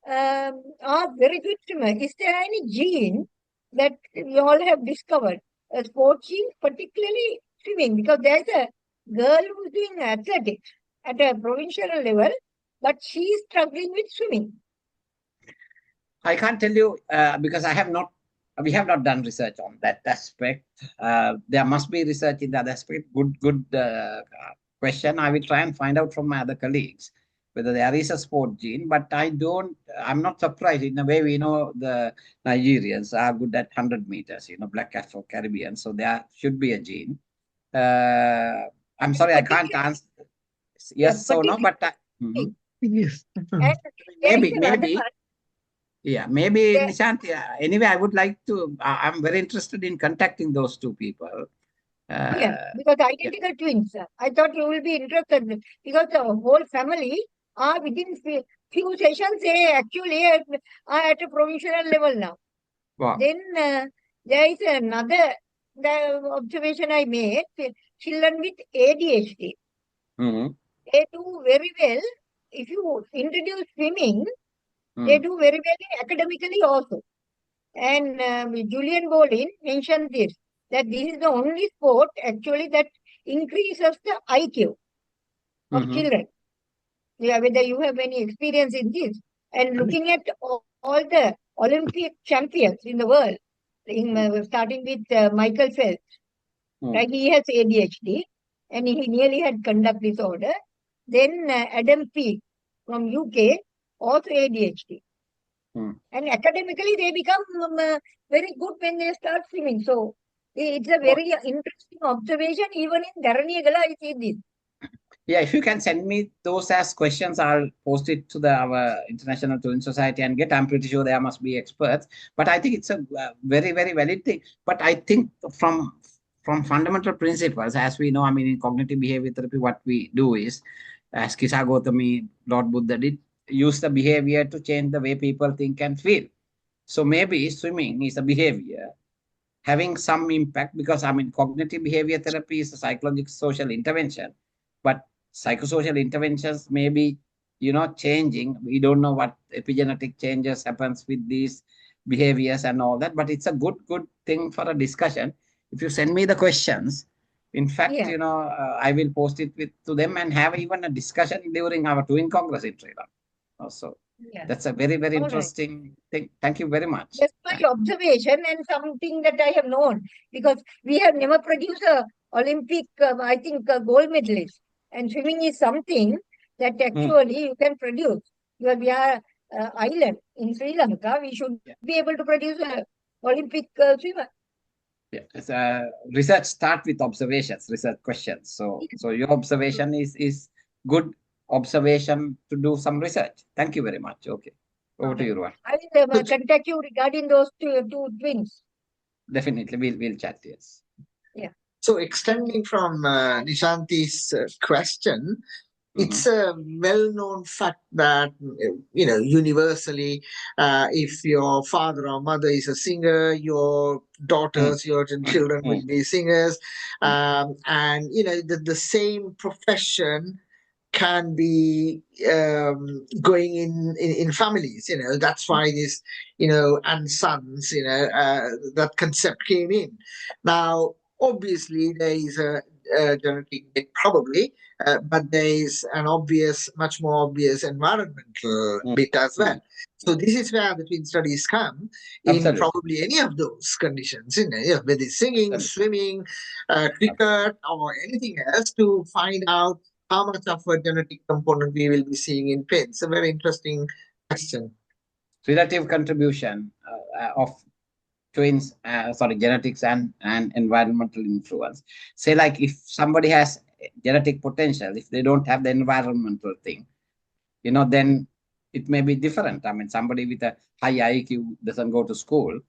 are very good swimmers. Is there any gene that you all have discovered? A sport gene, particularly swimming, because there's a girl who's doing athletics at a provincial level, but she's struggling with swimming. I can't tell you because we have not done research on that aspect. There must be research in that aspect. Good question. I will try and find out from my other colleagues whether there is a sport gene, but I'm not surprised. In a way, we know the Nigerians are good at 100 meters, black Afro-Caribbean, so there should be a gene. I'm sorry, I can't answer yes or no, but Yes. And maybe. Yeah, maybe Nishant. Anyway, I would like to. I'm very interested in contacting those two people. Because identical twins. I thought you will be interested because the whole family are within few sessions. They actually are at a provincial level now. Wow. Then there is another observation I made. Children with ADHD. They do very well. If you introduce swimming, they do very well academically also. And Julian Bolin mentioned this, that this is the only sport actually that increases the IQ of children. Yeah, whether you have any experience in this. And looking at all the Olympic champions in the world, starting with Michael Phelps, right? He has ADHD and he nearly had conduct disorder. Then Adam Peake from UK, also ADHD. And academically, they become very good when they start swimming. So it's a very interesting observation. Even in Dharaniyagala, I see this. Yeah, if you can send me those as questions, I'll post it to our International Twin Society and get. I'm pretty sure there must be experts. But I think it's a very, very valid thing. But I think from fundamental principles, as we know, I mean, in cognitive behavior therapy, what we do is, as Kisa Gautami, Lord Buddha did, use the behavior to change the way people think and feel. So maybe swimming is a behavior having some impact because, I mean, cognitive behavior therapy is a psychological social intervention, but psychosocial interventions may be, changing. We don't know what epigenetic changes happens with these behaviors and all that, but it's a good thing for a discussion. If you send me the questions, in fact, I will post it to them and have even a discussion during our Twin Congress in Sri Lanka. Also, that's a very, very interesting thing. Thank you very much. That's my observation and something that I have known because we have never produced a Olympic, I think, gold medalist. And swimming is something that actually you can produce. Because we are island in Sri Lanka, we should be able to produce an Olympic swimmer. Research start with observations, research questions. So your observation is good observation to do some research. Thank you very much. Okay. Over to you, Ruan. I will contact you regarding those two twins. Definitely. We'll chat, yes. Yeah. So extending from Nishanti's question, it's a well-known fact that, universally, if your father or mother is a singer, your daughters, your children will be singers. And, the same profession can be going in families, that's why this, and sons, that concept came in. Now, obviously, there is a genetic bit, probably, but there is an much more obvious environmental bit as well. So this is where the twin studies come in probably any of those conditions, whether it's singing, swimming, cricket, or anything else, to find out how much of a genetic component we will be seeing in twins. It's a very interesting question. Relative contribution of twins, genetics and environmental influence. Say, like, if somebody has genetic potential, if they don't have the environmental thing, then it may be different. I mean, somebody with a high IQ doesn't go to school,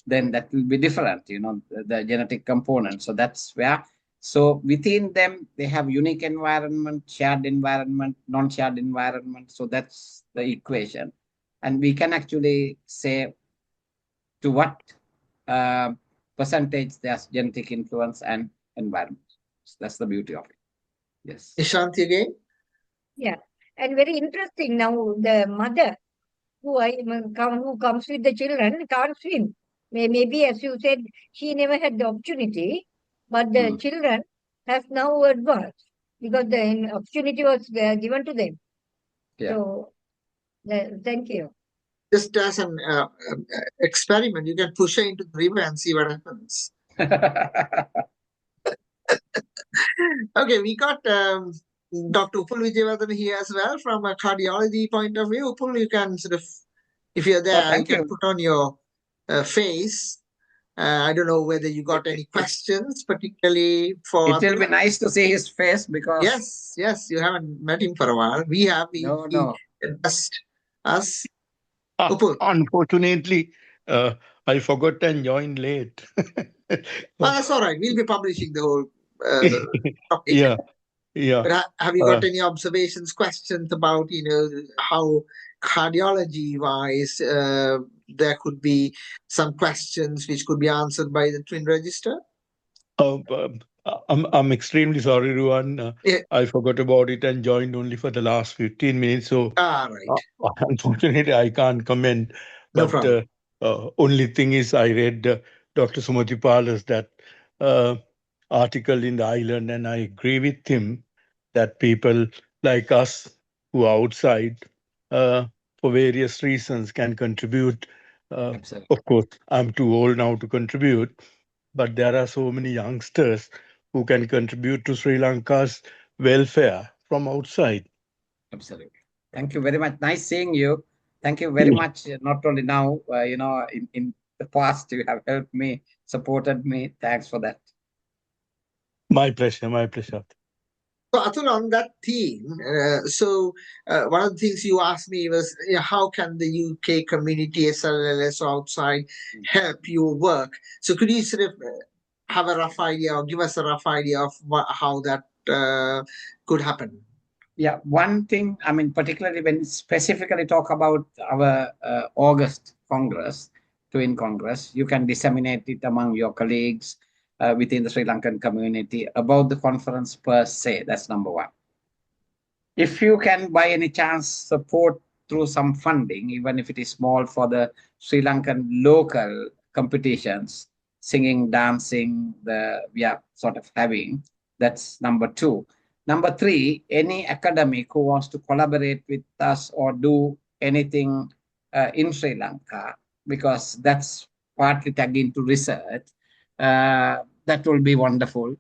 then that will be different, the genetic component. So that's where. So within them, they have unique environment, shared environment, non-shared environment. So that's the equation. And we can actually say to what percentage there's genetic influence and environment. So that's the beauty of it. Yes. Nishanti again? Yeah. And very interesting now, the mother who comes with the children can't swim. Maybe, as you said, she never had the opportunity, but the children have now advanced because the opportunity was given to them. Yeah. So, thank you. Just as an experiment, you can push her into the river and see what happens. Okay, we got Dr. Upul Vijayawardena here as well from a cardiology point of view. Upul, you can sort of, if you're there, you can put on your face. I don't know whether you got any questions, particularly for. It will be nice to see his face because. Yes, you haven't met him for a while. We have. No. Just us. Upul. Unfortunately, I forgot and joined late. That's all right. We'll be publishing the whole topic. Yeah. But have you got any observations, questions about, how cardiology-wise there could be some questions which could be answered by the twin register? I'm extremely sorry, Ruan. I forgot about it and joined only for the last 15 minutes. So right. Unfortunately, I can't comment. No But problem. only thing is I read Dr. Sumathipala's that article in the Island, and I agree with him that people like us who are outside for various reasons can contribute. Of course, I'm too old now to contribute, but there are so many youngsters who can contribute to Sri Lanka's welfare from outside. Absolutely. Thank you very much. Nice seeing you. Thank you very much. Not only now, in the past, you have helped me, supported me. Thanks for that. My pleasure. So, Athula, on that theme, one of the things you asked me was, how can the UK community, SLLS outside, help your work? So, could you sort of have a rough idea or give us a rough idea of how that could happen? Yeah, one thing, particularly when specifically talk about our August Congress, Twin Congress, you can disseminate it among your colleagues within the Sri Lankan community about the conference per se. That's number one. If you can, by any chance, support through some funding, even if it is small, for the Sri Lankan local competitions, singing, dancing, sort of having, that's number two. Number three, any academic who wants to collaborate with us or do anything in Sri Lanka, because that's partly tagged into research, that will be wonderful.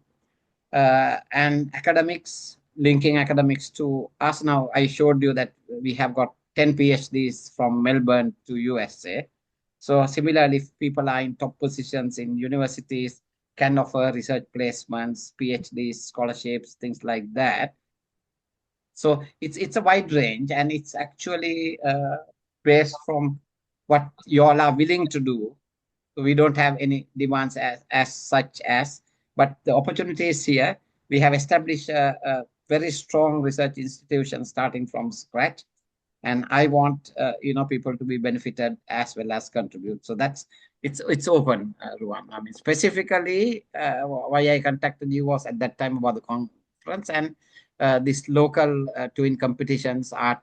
And academics, linking academics to us now, I showed you that we have got 10 PhDs from Melbourne to USA. So similarly, if people are in top positions in universities, can offer research placements, PhDs, scholarships, things like that. So it's a wide range, and it's actually based from what you all are willing to do. So we don't have any demands as such as, but the opportunity is here. We have established a very strong research institution starting from scratch, and I want people to be benefited as well as contribute. So it's open, Ruan. Specifically, why I contacted you was at that time about the conference and this local twin competitions, art,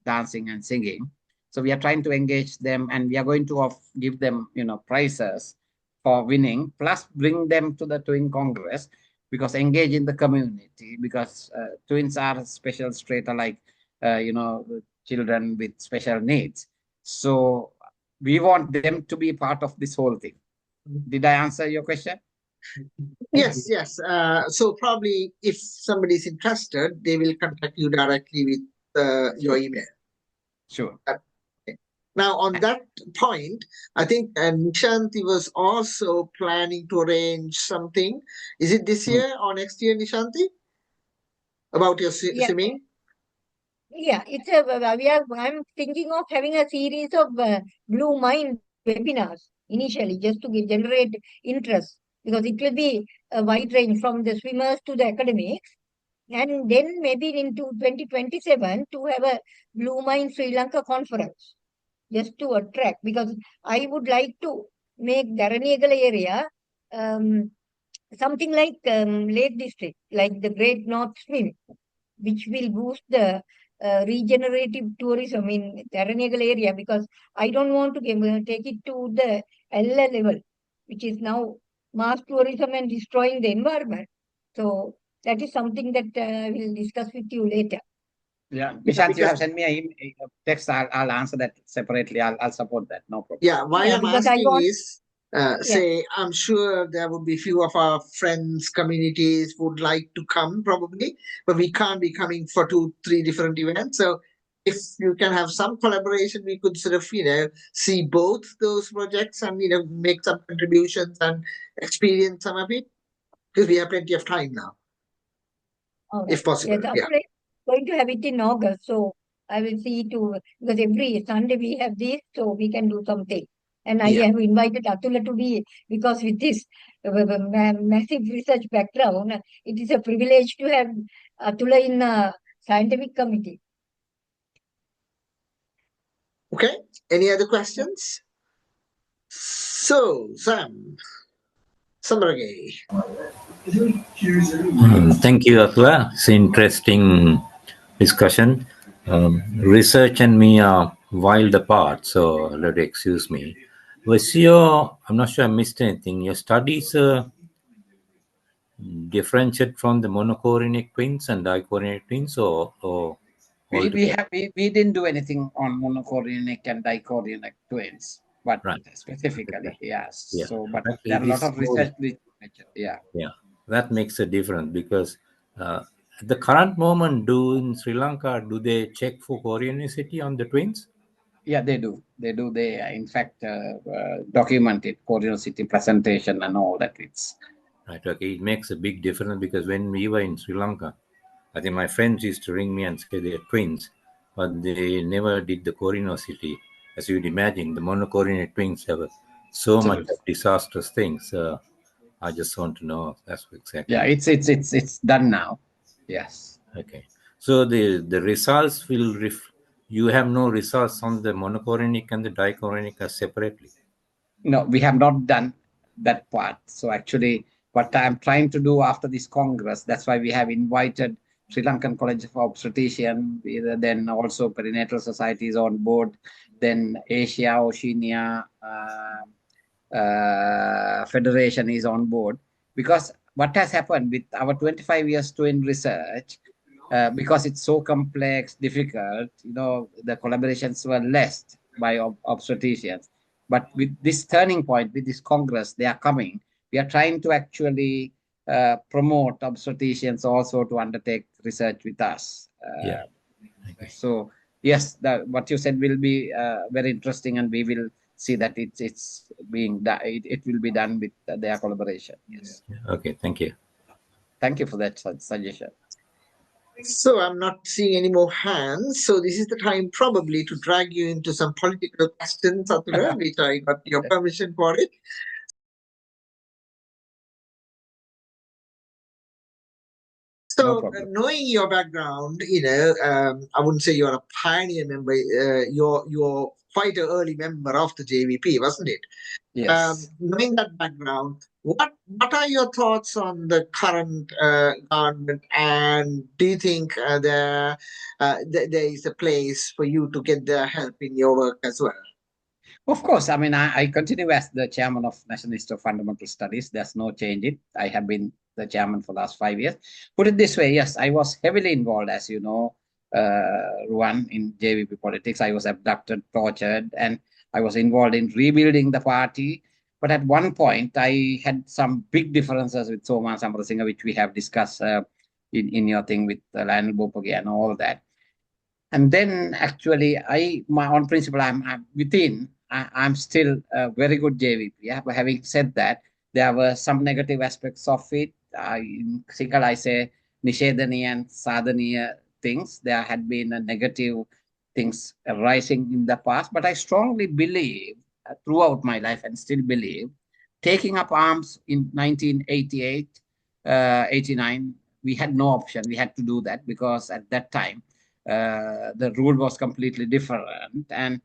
dancing, and singing. So we are trying to engage them, and we are going to give them prizes for winning, plus bring them to the Twin Congress, because engage in the community, because twins are special strata, like children with special needs. So we want them to be part of this whole thing. Did I answer your question? Yes. So probably if somebody is interested, they will contact you directly with your email. Sure. Now, on that point, I think Nishanti was also planning to arrange something. Is it this year or next year, Nishanti? About your swimming? Yeah, I'm thinking of having a series of Blue Mind webinars initially, just to generate interest, because it will be a wide range from the swimmers to the academics. And then maybe into 2027 to have a Blue Mind Sri Lanka conference, just to attract, because I would like to make Dharanegala area something like Lake District, like the Great North Swim, which will boost the regenerative tourism in Tharanagal area, because I don't want to take it to the LA level, which is now mass tourism and destroying the environment. So that is something that I will discuss with you later. Yeah, Nishant, you have sent me a text. I'll answer that separately. I'll support that. No problem. Yeah, why Yeah, I'm because I asking want, is, say, I'm sure there would be few of our friends, communities would like to come probably, but we can't be coming for 2-3 different events. So if you can have some collaboration, we could sort of, see both those projects and, make some contributions and experience some of it, because we have plenty of time now, all if right. possible. Yes, Yeah. Athula is going to have it in August, so I will see to, because every Sunday we have this, so we can do something. And I Yeah. have invited Athula to be, because with this massive research background, it is a privilege to have Athula in a scientific committee. Okay. Any other questions? So, Sam, Samragay. Thank you, Athula. It's an interesting discussion. Research and me are wild apart, so let excuse me. I'm not sure I missed anything. Your studies differentiate from the monochorionic twins and dichorionic twins, or We altogether? didn't do anything on monochorionic and dichorionic twins, but Right. specifically, yes. Yeah. So, but Actually, there are a lot this of research literature. Yeah. yeah, that makes a difference because at the current moment, in Sri Lanka, do they check for chorionicity on the twins? Yeah, they do. They do. They, in fact, document it, curiosity presentation and all that. It's Right. Okay. It makes a big difference because when we were in Sri Lanka, I think my friends used to ring me and say they're twins, but they never did the curiosity. As you'd imagine, the monochorionic twins have so much absolutely. of disastrous things. I just want to know. That's exactly. Yeah, it's done now. Yes. Okay. So the results will you have no results on the monochorionic and the dichorionic separately. No, we have not done that part. So actually, what I'm trying to do after this Congress, that's why we have invited Sri Lankan College of Obstetrician, then also Perinatal Society is on board, then Asia, Oceania Federation is on board. Because what has happened with our 25 years twin research, because it's so complex, difficult, the collaborations were less by obstetricians. But with this turning point, with this Congress, they are coming. We are trying to actually promote obstetricians also to undertake research with us. Yeah. Okay. So yes, what you said will be very interesting, and we will see that it's being done. It will be done with their collaboration. Yes. Okay. Thank you. Thank you for that suggestion. So I'm not seeing any more hands. So this is the time probably to drag you into some political questions, Athula, which I got your permission for it. So knowing your background, I wouldn't say you're a pioneer member. You're quite an early member of the JVP, wasn't it? Yes. Knowing that background, what are your thoughts on the current government, and do you think there is a place for you to get the help in your work as well? Of course. I mean, I continue as the chairman of National Institute of Fundamental Studies. There's no change in it. I have been the chairman for the last 5 years. Put it this way, yes, I was heavily involved, as you know, Ruan, in JVP politics. I was abducted, tortured, and I was involved in rebuilding the party. But at one point, I had some big differences with Soma Samarasinga, which we have discussed in your thing with Lionel Bopage and all that. And then actually, on principle, I'm still a very good JVP. Yeah? But having said that, there were some negative aspects of it. In Sikal, I say Nishedani and Sadhaniya things. There had been negative things arising in the past. But I strongly believe throughout my life, and still believe, taking up arms in 1988, 89, we had no option. We had to do that because at that time, the rule was completely different. And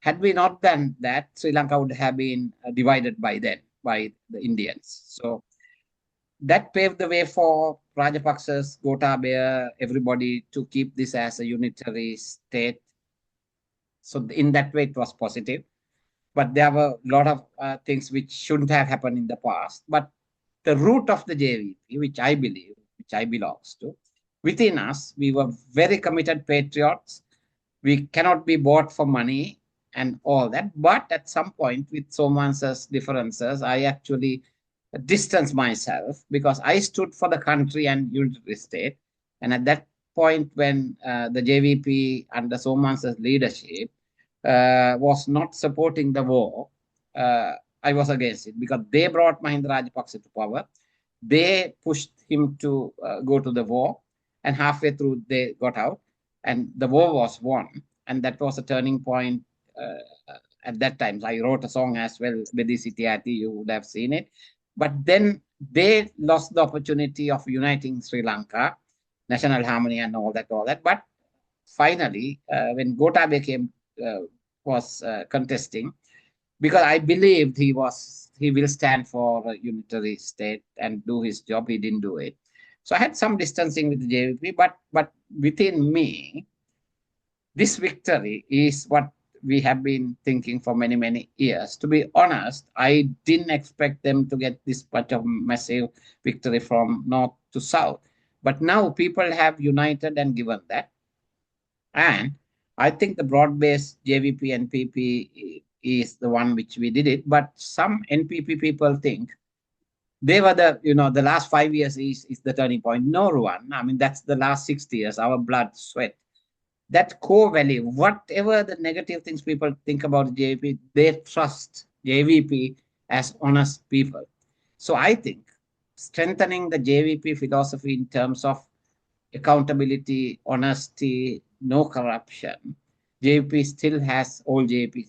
had we not done that, Sri Lanka would have been divided by then by the Indians. So that paved the way for Rajapaksas, Gotabaya, everybody to keep this as a unitary state. So in that way, it was positive. But there were a lot of things which shouldn't have happened in the past. But the root of the JVP, which I believe, which I belongs to, within us, we were very committed patriots. We cannot be bought for money and all that. But at some point, with Soman's differences, I actually distanced myself because I stood for the country and unitary state. And at that point, when the JVP under Soman's leadership was not supporting the war, I was against it because they brought Mahinda Rajapaksa to power. They pushed him to go to the war, and halfway through they got out, and the war was won. And that was a turning point at that time. I wrote a song as well, Bedi Sitiati, you would have seen it. But then they lost the opportunity of uniting Sri Lanka, national harmony and all that. But finally, when Gotabaya was contesting, because I believed he will stand for a unitary state and do his job, he didn't do it. So I had some distancing with the JVP, but within me, this victory is what we have been thinking for many, many years. To be honest, I didn't expect them to get this much of massive victory from north to south. But now people have united and given that. And I think the broad-based JVP NPP is the one which we did it. But some NPP people think they were the last 5 years is the turning point. No, Ruan. I mean, that's the last 60 years, our blood, sweat. That core value, whatever the negative things people think about JVP, they trust JVP as honest people. So I think strengthening the JVP philosophy in terms of accountability, honesty, no corruption, JVP still has, old JVP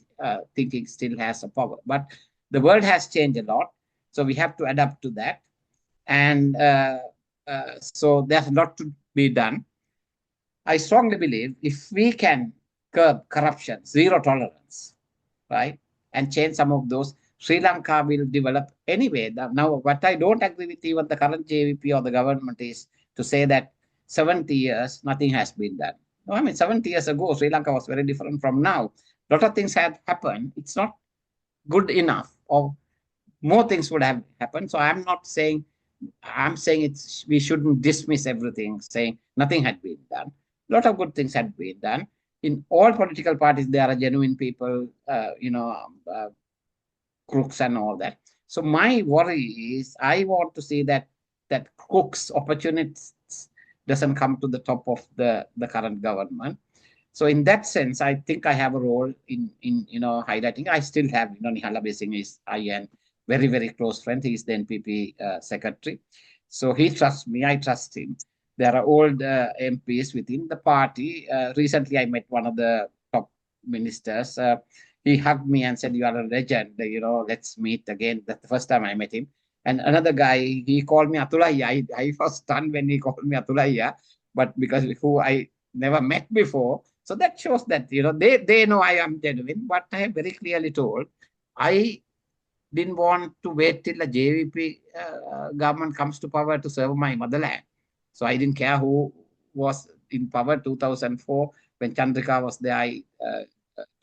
thinking still has a power. But the world has changed a lot, so we have to adapt to that. And so there's a lot to be done. I strongly believe if we can curb corruption, zero tolerance, right, and change some of those, Sri Lanka will develop anyway. Now, what I don't agree with even the current JVP or the government is to say that 70 years, nothing has been done. No, I mean, 70 years ago, Sri Lanka was very different from now. A lot of things had happened. It's not good enough, or more things would have happened. So I'm saying we shouldn't dismiss everything, saying nothing had been done. A lot of good things had been done. In all political parties, there are genuine people, crooks and all that. So my worry is I want to see that crooks, opportunists doesn't come to the top of the current government. So in that sense, I think I have a role in highlighting. I still have, Nihala Besing is and very, very close friend. He's the NPP secretary. So he trusts me, I trust him. There are old MPs within the party. Recently, I met one of the top ministers. He hugged me and said, "You are a legend. Let's meet again." That's the first time I met him. And another guy, he called me Athula. I was stunned when he called me Athula, but because who I never met before. So that shows that they know I am genuine. But I have very clearly told I didn't want to wait till the JVP government comes to power to serve my motherland. So I didn't care who was in power. 2004, when Chandrika was there, I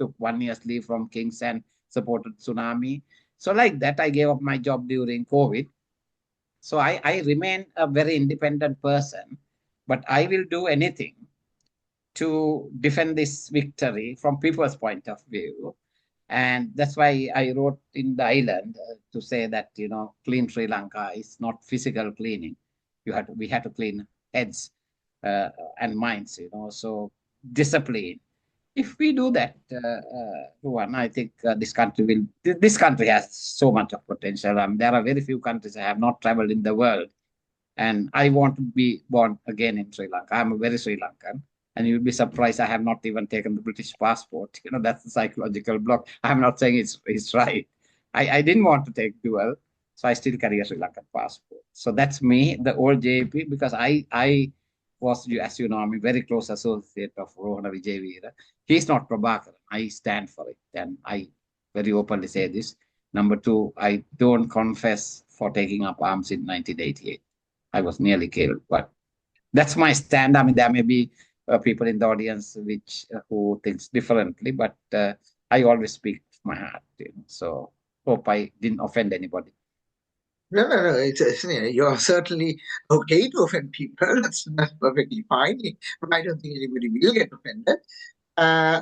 took 1 year's leave from King's and supported tsunami. So like that, I gave up my job during COVID. So I remain a very independent person, but I will do anything to defend this victory from people's point of view. And that's why I wrote in the island to say that, clean Sri Lanka is not physical cleaning. We have to clean heads and minds, so discipline. If we do that, Ruwan, I think this country has so much of potential. There are very few countries I have not traveled in the world. And I want to be born again in Sri Lanka. I'm a very Sri Lankan. And you'll be surprised I have not even taken the British passport. That's the psychological block. I'm not saying it's right. I didn't want to take dual. So I still carry a Sri Lankan passport. So that's me, the old JVP, because I was, as you know, I'm a very close associate of Honorary JV. He's not Prabhakaran. I stand for it. And I very openly say this. Number two, I don't confess for taking up arms in 1988. I was nearly killed. But that's my stand. I mean, there may be people in the audience who thinks differently, but I always speak my heart. So hope I didn't offend anybody. No. You're certainly okay to offend people. That's perfectly fine. But I don't think anybody will get offended.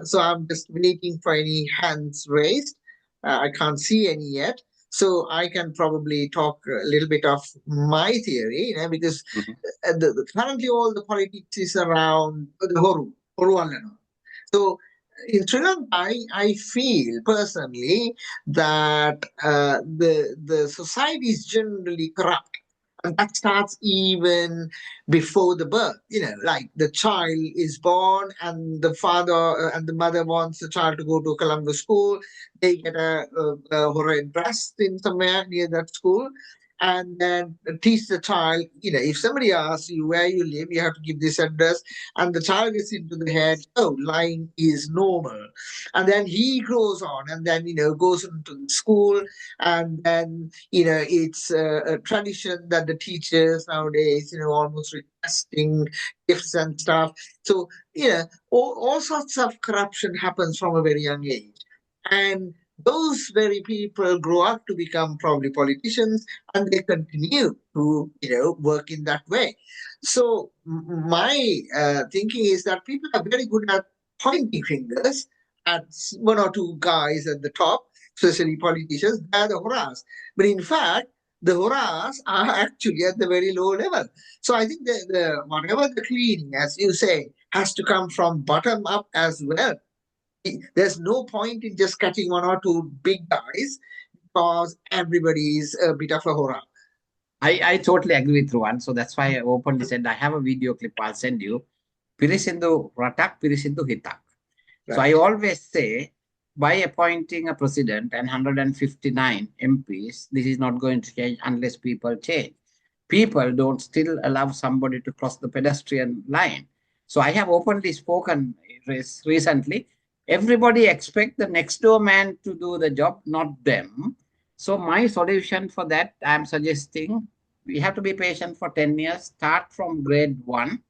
So I'm just waiting for any hands raised. I can't see any yet. So I can probably talk a little bit of my theory, because currently all the politics is around the Horu Allana. So in Sri Lanka, I feel personally that the society is generally corrupt. And that starts even before the birth. Like the child is born and the father and the mother wants the child to go to a Colombo school. They get a horrid dress in somewhere near that school. And then teach the child, if somebody asks you where you live, you have to give this address. And the child gets into the head, oh, lying is normal. And then he grows on and then, goes into the school. And then, it's a tradition that the teachers nowadays, almost requesting gifts and stuff. So, all sorts of corruption happens from a very young age. And those very people grow up to become probably politicians, and they continue to, work in that way. So my thinking is that people are very good at pointing fingers at one or two guys at the top, especially politicians. They're the horas. But in fact, the horas are actually at the very low level. So I think the whatever the cleaning, as you say, has to come from bottom up as well. There's no point in just catching one or two big guys because everybody is a bit of a hora. I totally agree with Ruan. So that's why I openly said I have a video clip I'll send you. Pirisindu Ratak, Pirisindu Hitak. Right. So I always say, by appointing a president and 159 MPs, this is not going to change unless people change. People don't still allow somebody to cross the pedestrian line. So I have openly spoken recently. Everybody expects the next door man to do the job, not them. So my solution for that, I'm suggesting we have to be patient for 10 years, start from grade 1.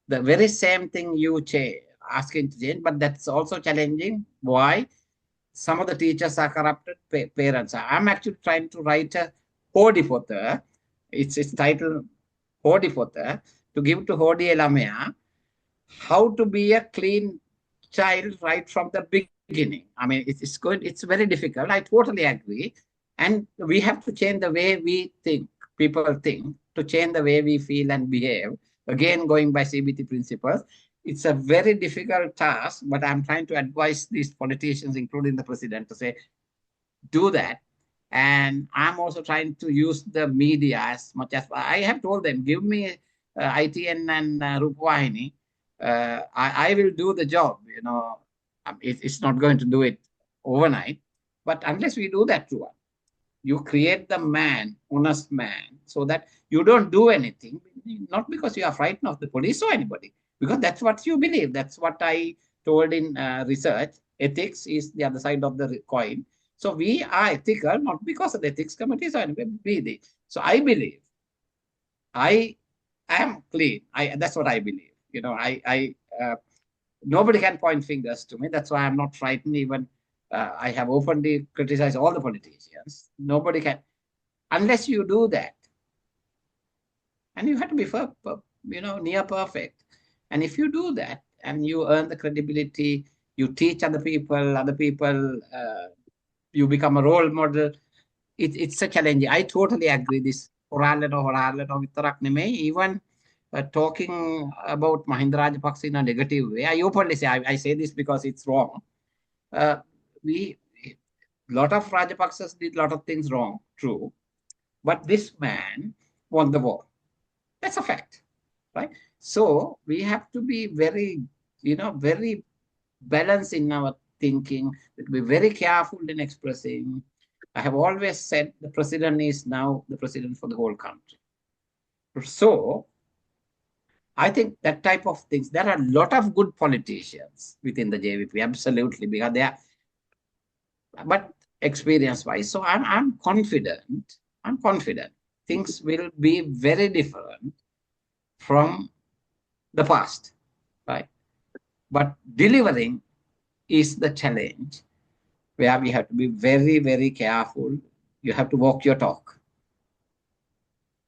The very same thing you asking to change, but that's also challenging. Why? Some of the teachers are corrupted, parents are. I'm actually trying to write a Hodipotha. It's titled Hodipotha, to give to Hodi Elamea how to be a clean child right from the beginning. I mean, it's good. It's very difficult. I totally agree. And we have to change the way we think, people think, to change the way we feel and behave. Again, going by CBT principles, it's a very difficult task, but I'm trying to advise these politicians, including the president, to say, do that. And I'm also trying to use the media as much as I have told them, give me ITN and Rupawahini. I will do the job. It's not going to do it overnight, but unless we do that to one, you create the man, honest man, so that you don't do anything, not because you are frightened of the police or anybody, because that's what you believe. That's what I told in research. Ethics is the other side of the coin. So we are ethical, not because of the ethics committees or anybody. So I believe I am clean. That's what I believe. Nobody can point fingers to me. That's why I'm not frightened. Even I have openly criticized all the politicians. Nobody can, unless you do that. And you have to be, near perfect. And if you do that and you earn the credibility, you teach other people, you become a role model. It's a challenge. I totally agree. This even talking about Mahinda Rajapaksa in a negative way, I openly say, I say this because it's wrong. Lot of Rajapaksas did a lot of things wrong, true. But this man won the war. That's a fact, right? So we have to be very, very balanced in our thinking, to be very careful in expressing. I have always said the president is now the president for the whole country. So I think that type of things, there are a lot of good politicians within the JVP, absolutely, because they are, but experience-wise. So I'm confident things will be very different from the past, right? But delivering is the challenge where we have to be very, very careful. You have to walk your talk.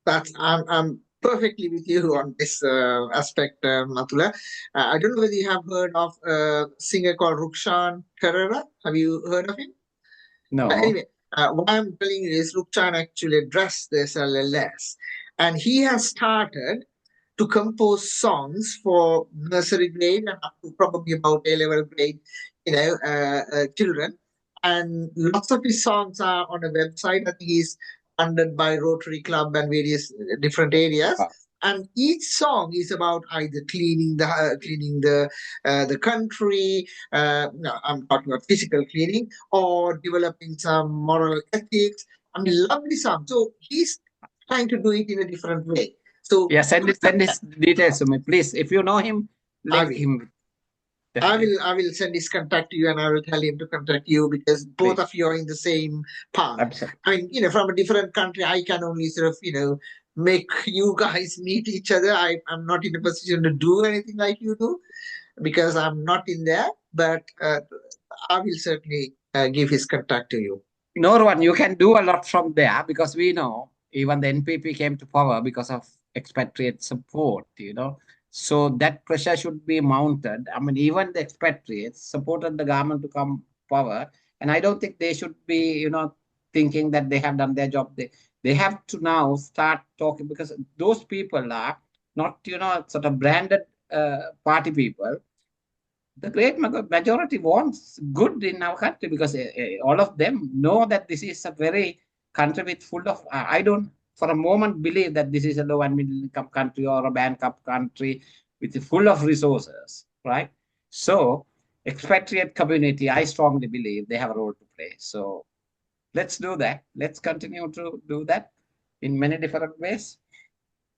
I'm perfectly with you on this aspect, Athula. I don't know whether you have heard of a singer called Rukshan Carrera. Have you heard of him? No. Anyway, what I'm telling you is Rukshan actually addressed the SLLS, and he has started to compose songs for nursery grade and up to probably about A-level grade, children. And lots of his songs are on a website. I think he's funded by Rotary Club and various different areas. Wow. And each song is about either cleaning the country. No, I'm talking about physical cleaning, or developing some moral ethics. I mean, lovely song. So he's trying to do it in a different way. So yeah, send his details to me, please. If you know him, link him. I will send his contact to you, and I will tell him to contact you, because both of you are in the same path. Absolutely. I mean, from a different country, I can only sort of, make you guys meet each other. I'm not in a position to do anything like you do, because I'm not in there. But I will certainly give his contact to you. Norwan, you can do a lot from there, because we know even the NPP came to power because of expatriate support, So that pressure should be mounted. I mean, even the expatriates supported the government to come power. And I don't think they should be, thinking that they have done their job. They have to now start talking, because those people are not, sort of branded party people. The great majority wants good in our country, because all of them know that this is a very country with full of, I don't for a moment believe that this is a low and middle income country or a bankrupt country with full of resources, right? So expatriate community, I strongly believe they have a role to play. So let's do that. Let's continue to do that in many different ways.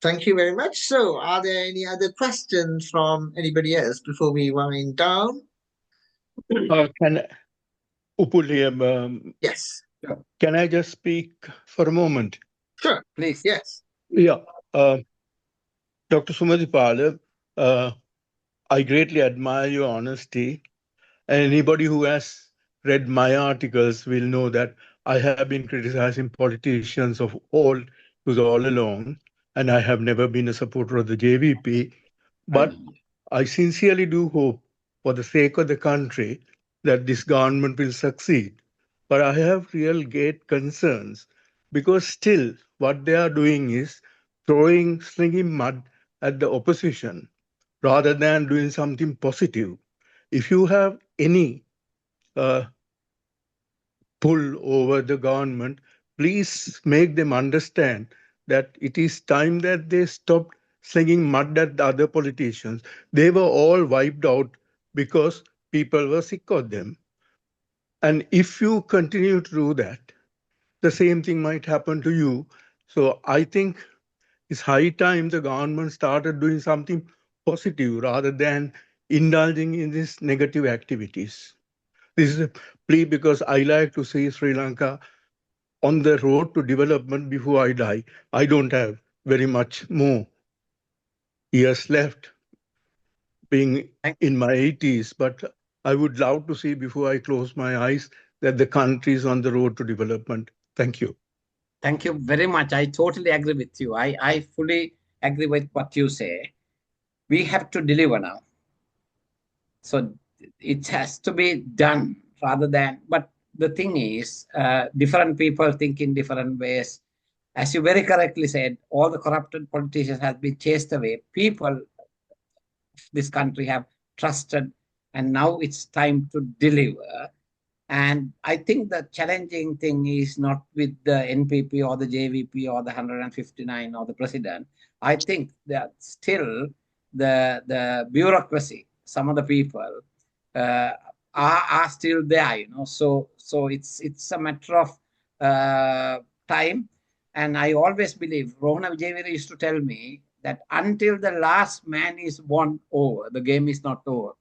Thank you very much. So, are there any other questions from anybody else before we wind down? Yes. Can I just speak for a moment? Sure. Please. Yes. Yeah. Dr. Sumathipala, I greatly admire your honesty. And anybody who has read my articles will know that I have been criticizing politicians of all along, and I have never been a supporter of the JVP. But I sincerely do hope, for the sake of the country, that this government will succeed. But I have real great concerns, because still what they are doing is slinging mud at the opposition rather than doing something positive. If you have any pull over the government, please make them understand that it is time that they stopped slinging mud at the other politicians. They were all wiped out because people were sick of them. And if you continue to do that, the same thing might happen to you. So I think it's high time the government started doing something positive rather than indulging in these negative activities. This is a plea because I like to see Sri Lanka on the road to development before I die. I don't have very much more years left, being in my 80s, but I would love to see before I close my eyes that the country is on the road to development. Thank you. Thank you very much. I totally agree with you. I fully agree with what you say. We have to deliver now. So it has to be done rather than, but the thing is, different people think in different ways. As you very correctly said, all the corrupted politicians have been chased away. People of this country have trusted, and now it's time to deliver. And I think the challenging thing is not with the NPP or the JVP or the 159 or the president. I think that still the bureaucracy, some of the people are still there, So it's a matter of time. And I always believe, Rohana Vijayveera used to tell me that until the last man is won over, the game is not over.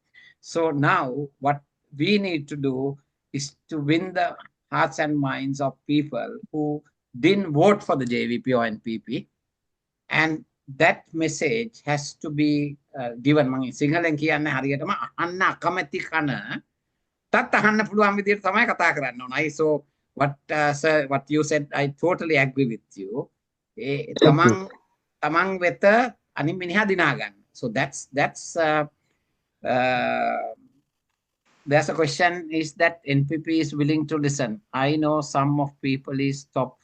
So now what we need to do is to win the hearts and minds of people who didn't vote for the JVP or NPP. And that message has to be given. මම සිංහලෙන් කියන්නේ හරියටම අහන්න අකමැති කන තත් අහන්න පුළුවන් විදිහට තමයි කතා කරන්න ඕන. So what sir, what you said, I totally agree with you. තමන් වෙත අනිත් මිනිහා දිනා ගන්න. So that's there's a question, is that NPP is willing to listen? I know some of people is stop.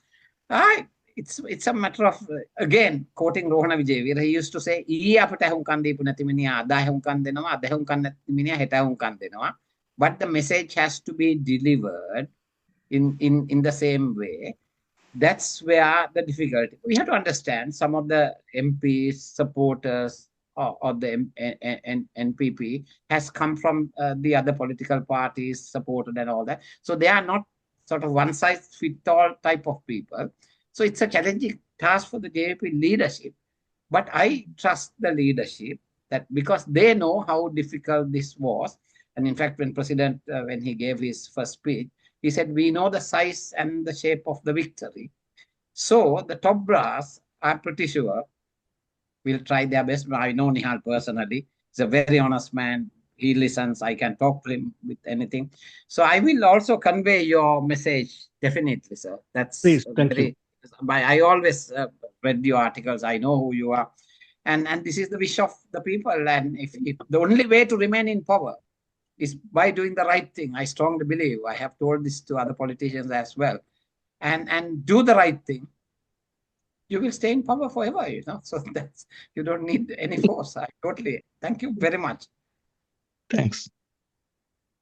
It's a matter of, again, quoting Rohana Vijayveera, he used to say, ඊ අපට ඇහුම්කන් දීපු නැති මිනිහා අද ඇහුම්කන් දෙනවා, අද ඇහුම්කන් නැති මිනිහා හෙට ඇහුම්කන් දෙනවා. But the message has to be delivered in the same way. That's where the difficulty. We have to understand some of the MPs, supporters, or the NPP has come from the other political parties, supported and all that. So they are not sort of one-size-fits-all type of people. So it's a challenging task for the JVP leadership. But I trust the leadership that because they know how difficult this was. And in fact, when President, when he gave his first speech, he said, we know the size and the shape of the victory. So the top brass, I'm pretty sure, will try their best. I know Nihal personally. He's a very honest man. He listens. I can talk to him with anything. So I will also convey your message, definitely, sir. That's please, thank you. I always read your articles. I know who you are. And this is the wish of the people. And if the only way to remain in power is by doing the right thing, I strongly believe. I have told this to other politicians as well. And do the right thing, you will stay in power forever, you know. So that's, you don't need any force. I totally thank you very much. Thanks.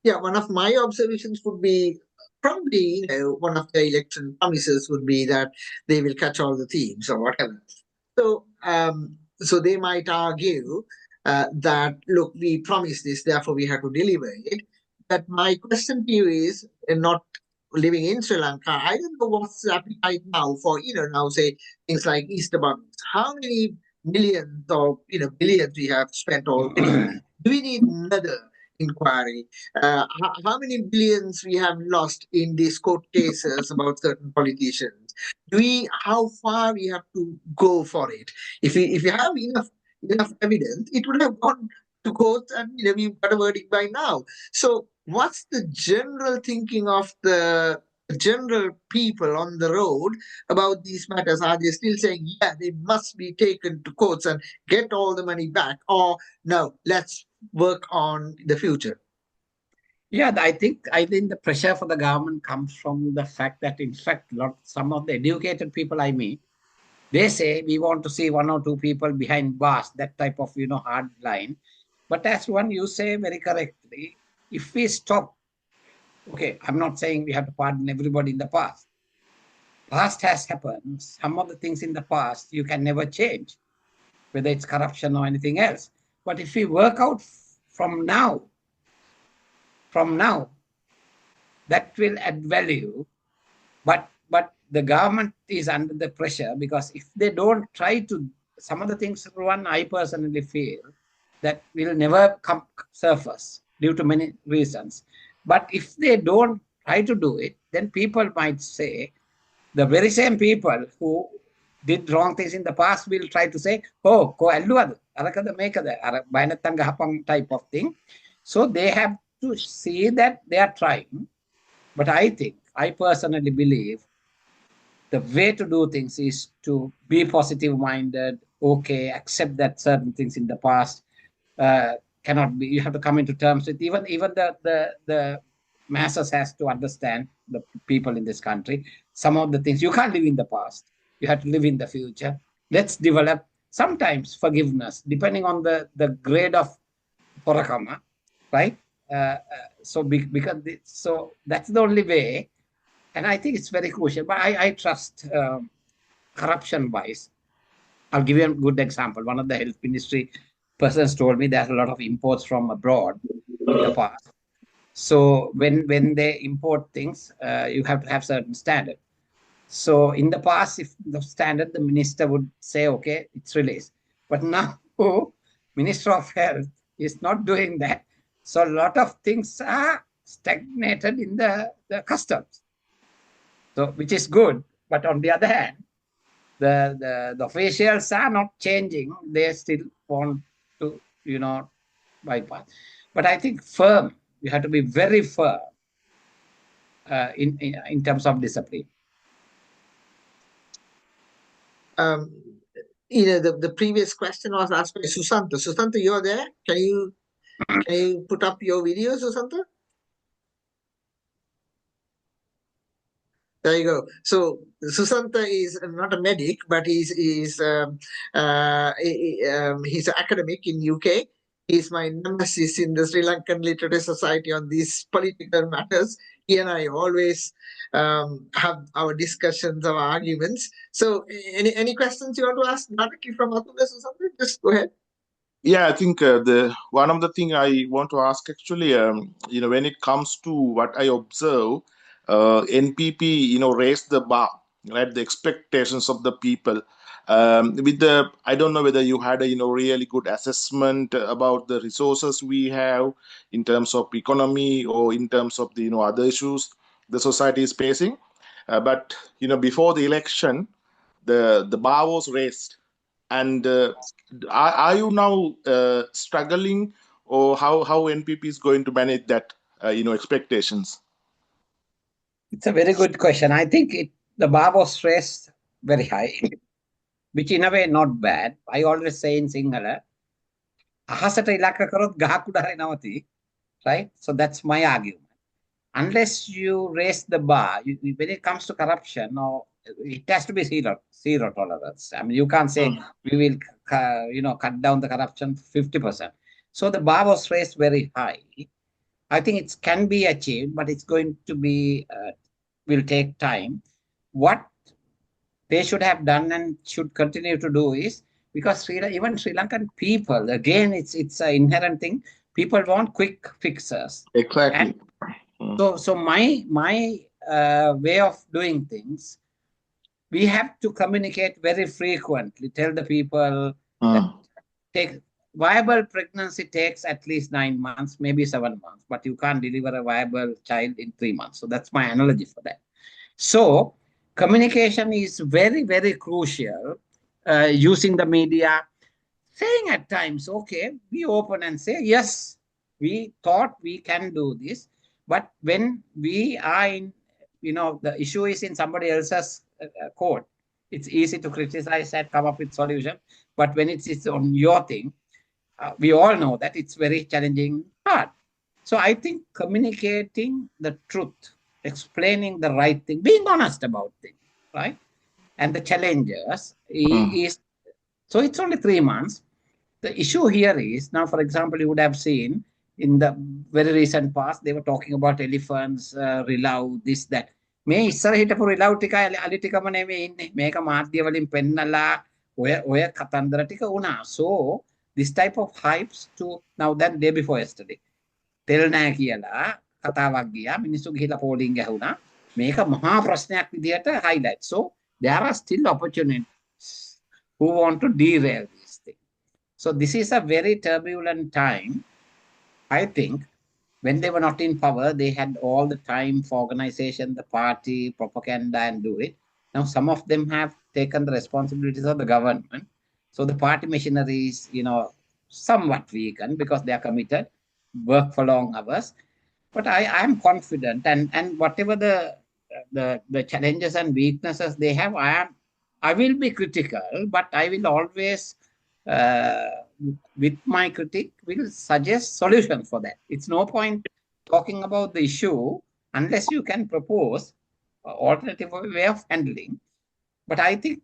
Yeah, one of my observations would be probably, one of the election promises would be that they will catch all the thieves or whatever. So they might argue that, look, we promised this, therefore we have to deliver it. But my question to you is, not living in Sri Lanka, I don't know what's the appetite now for, now say things like Easter bunnies. How many millions or, billions we have spent already? Do we need another inquiry? How many billions we have lost in these court cases about certain politicians? How far we have to go for it? If we have enough evidence, it would have gone to court and we've got a verdict by now. So what's the general thinking of the general people on the road about these matters? Are they still saying, yeah, they must be taken to courts and get all the money back? Or no, let's work on the future? Yeah, I think the pressure for the government comes from the fact that, in fact, some of the educated people I meet, they say we want to see 1 or 2 people behind bars, that type of, hard line. But as one you say very correctly, if we stop, okay, I'm not saying we have to pardon everybody in the past. Past has happened. Some of the things in the past you can never change, whether it's corruption or anything else. But if we work out from now, that will add value. But the government is under the pressure, because if they don't try to, some of the things, one, I personally feel that will never come surface due to many reasons. But if they don't try to do it, then people might say, the very same people who did wrong things in the past will try to say, oh, ko alluwada, arakada mekada, bayanattan gahapang type of thing. So they have to see that they are trying. But I personally believe the way to do things is to be positive-minded, okay, accept that certain things in the past cannot be, you have to come into terms with, even the masses has to understand, the people in this country, some of the things, you can't live in the past, you have to live in the future. Let's develop sometimes forgiveness, depending on the grade of porakama, right? So that's the only way. And I think it's very crucial. But I trust corruption-wise. I'll give you a good example. One of the health ministry persons told me there's a lot of imports from abroad in the past. So when they import things, you have to have certain standard. So in the past, if the standard, the minister would say, okay, it's released. But now, Minister of Health is not doing that. So a lot of things are stagnated in the customs. So, which is good, But on the other hand, the officials are not changing. They still want to, bypass. But I think firm. You have to be very firm in terms of discipline. The previous question was asked by Susanta. Susanta, you're there? Can you put up your video, Susanta? There you go. So Susanta is not a medic, but he's an academic in UK. He's my nemesis in the Sri Lankan Literary Society on these political matters. He and I always have our discussions, our arguments. So any questions you want to ask directly from Athula, Susanta? Just go ahead. Yeah, I think one of the thing I want to ask actually, when it comes to what I observe, NPP, raised the bar, right? The expectations of the people. I don't know whether you had a, really good assessment about the resources we have in terms of economy or in terms of the, other issues the society is facing. But, before the election, the bar was raised. And are you now struggling, or how NPP is going to manage that, expectations? It's a very good question. I think the bar was raised very high, which in a way not bad. I always say in Sinhala, ahasata ilaka karot gahakuda hari nawati, right? So that's my argument. Unless you raise the bar, when it comes to corruption, it has to be zero tolerance. I mean, you can't say we will, cut down the corruption 50%. So the bar was raised very high. I think it can be achieved, but it's going to be, will take time. What they should have done and should continue to do is, because even Sri Lankan people, again, it's an inherent thing. People want quick fixes. Exactly. So my way of doing things, we have to communicate very frequently. Tell the people that viable pregnancy takes at least 9 months, maybe 7 months, but you can't deliver a viable child in 3 months. So that's my analogy for that. So communication is very, very crucial. Using the media, saying at times, okay, be open and say, yes, we thought we can do this. But when we are in, the issue is in somebody else's court, it's easy to criticize and come up with solution. But when it's on your thing, we all know that it's very challenging hard. So I think communicating the truth, explaining the right thing, being honest about things, right? And the challenges is, so it's only 3 months. The issue here is, now, for example, you would have seen in the very recent past, they were talking about elephants, rilau, this, that. මේ ඉස්සර හිටපු රිලව් ටිකයි අලි ටිකම නෙමෙයි ඉන්නේ. මේක මාධ්‍ය වලින් පෙන්නලා ඔය කතන්දර ටික වුණා. So this type of hypes to now that day before yesterday. තෙල් නැහැ කියලා කතාවක් ගියා. මිනිස්සු ගිහිලා පෝලිං ගැහුණා. මේක මහා ප්‍රශ්නයක් විදියට highlight. So there are still opportunities who want to derail this thing. So this is a very turbulent time. I think when they were not in power, they had all the time for organization, the party, propaganda, and do it. Now, some of them have taken the responsibilities of the government. So the party machinery is, somewhat weakened because they are committed, work for long hours. But I am confident, and whatever the challenges and weaknesses they have, I will be critical, but I will always, with my critique, will suggest solutions for that. It's no point talking about the issue unless you can propose an alternative way of handling. But I think,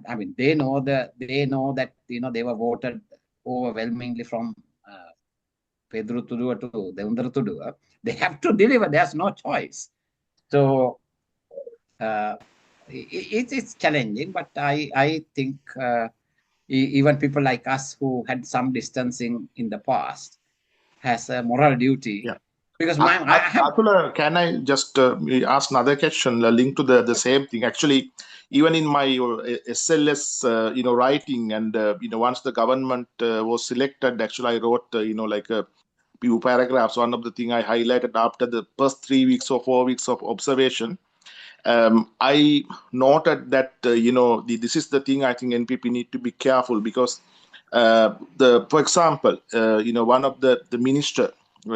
I mean, they know that they were voted overwhelmingly from Pedro Tudua to Devendra Tudua. They have to deliver. There's no choice. So it's challenging, but I think even people like us who had some distancing in the past has a moral duty. Yeah. Because Athula, can I just ask another question linked to the same thing? Actually, even in my SLLS, writing, and once the government was selected, actually I wrote, like a few paragraphs. One of the things I highlighted after the first 3 weeks or 4 weeks of observation, I noted that this is the thing I think NPP need to be careful, because for example, one of the minister,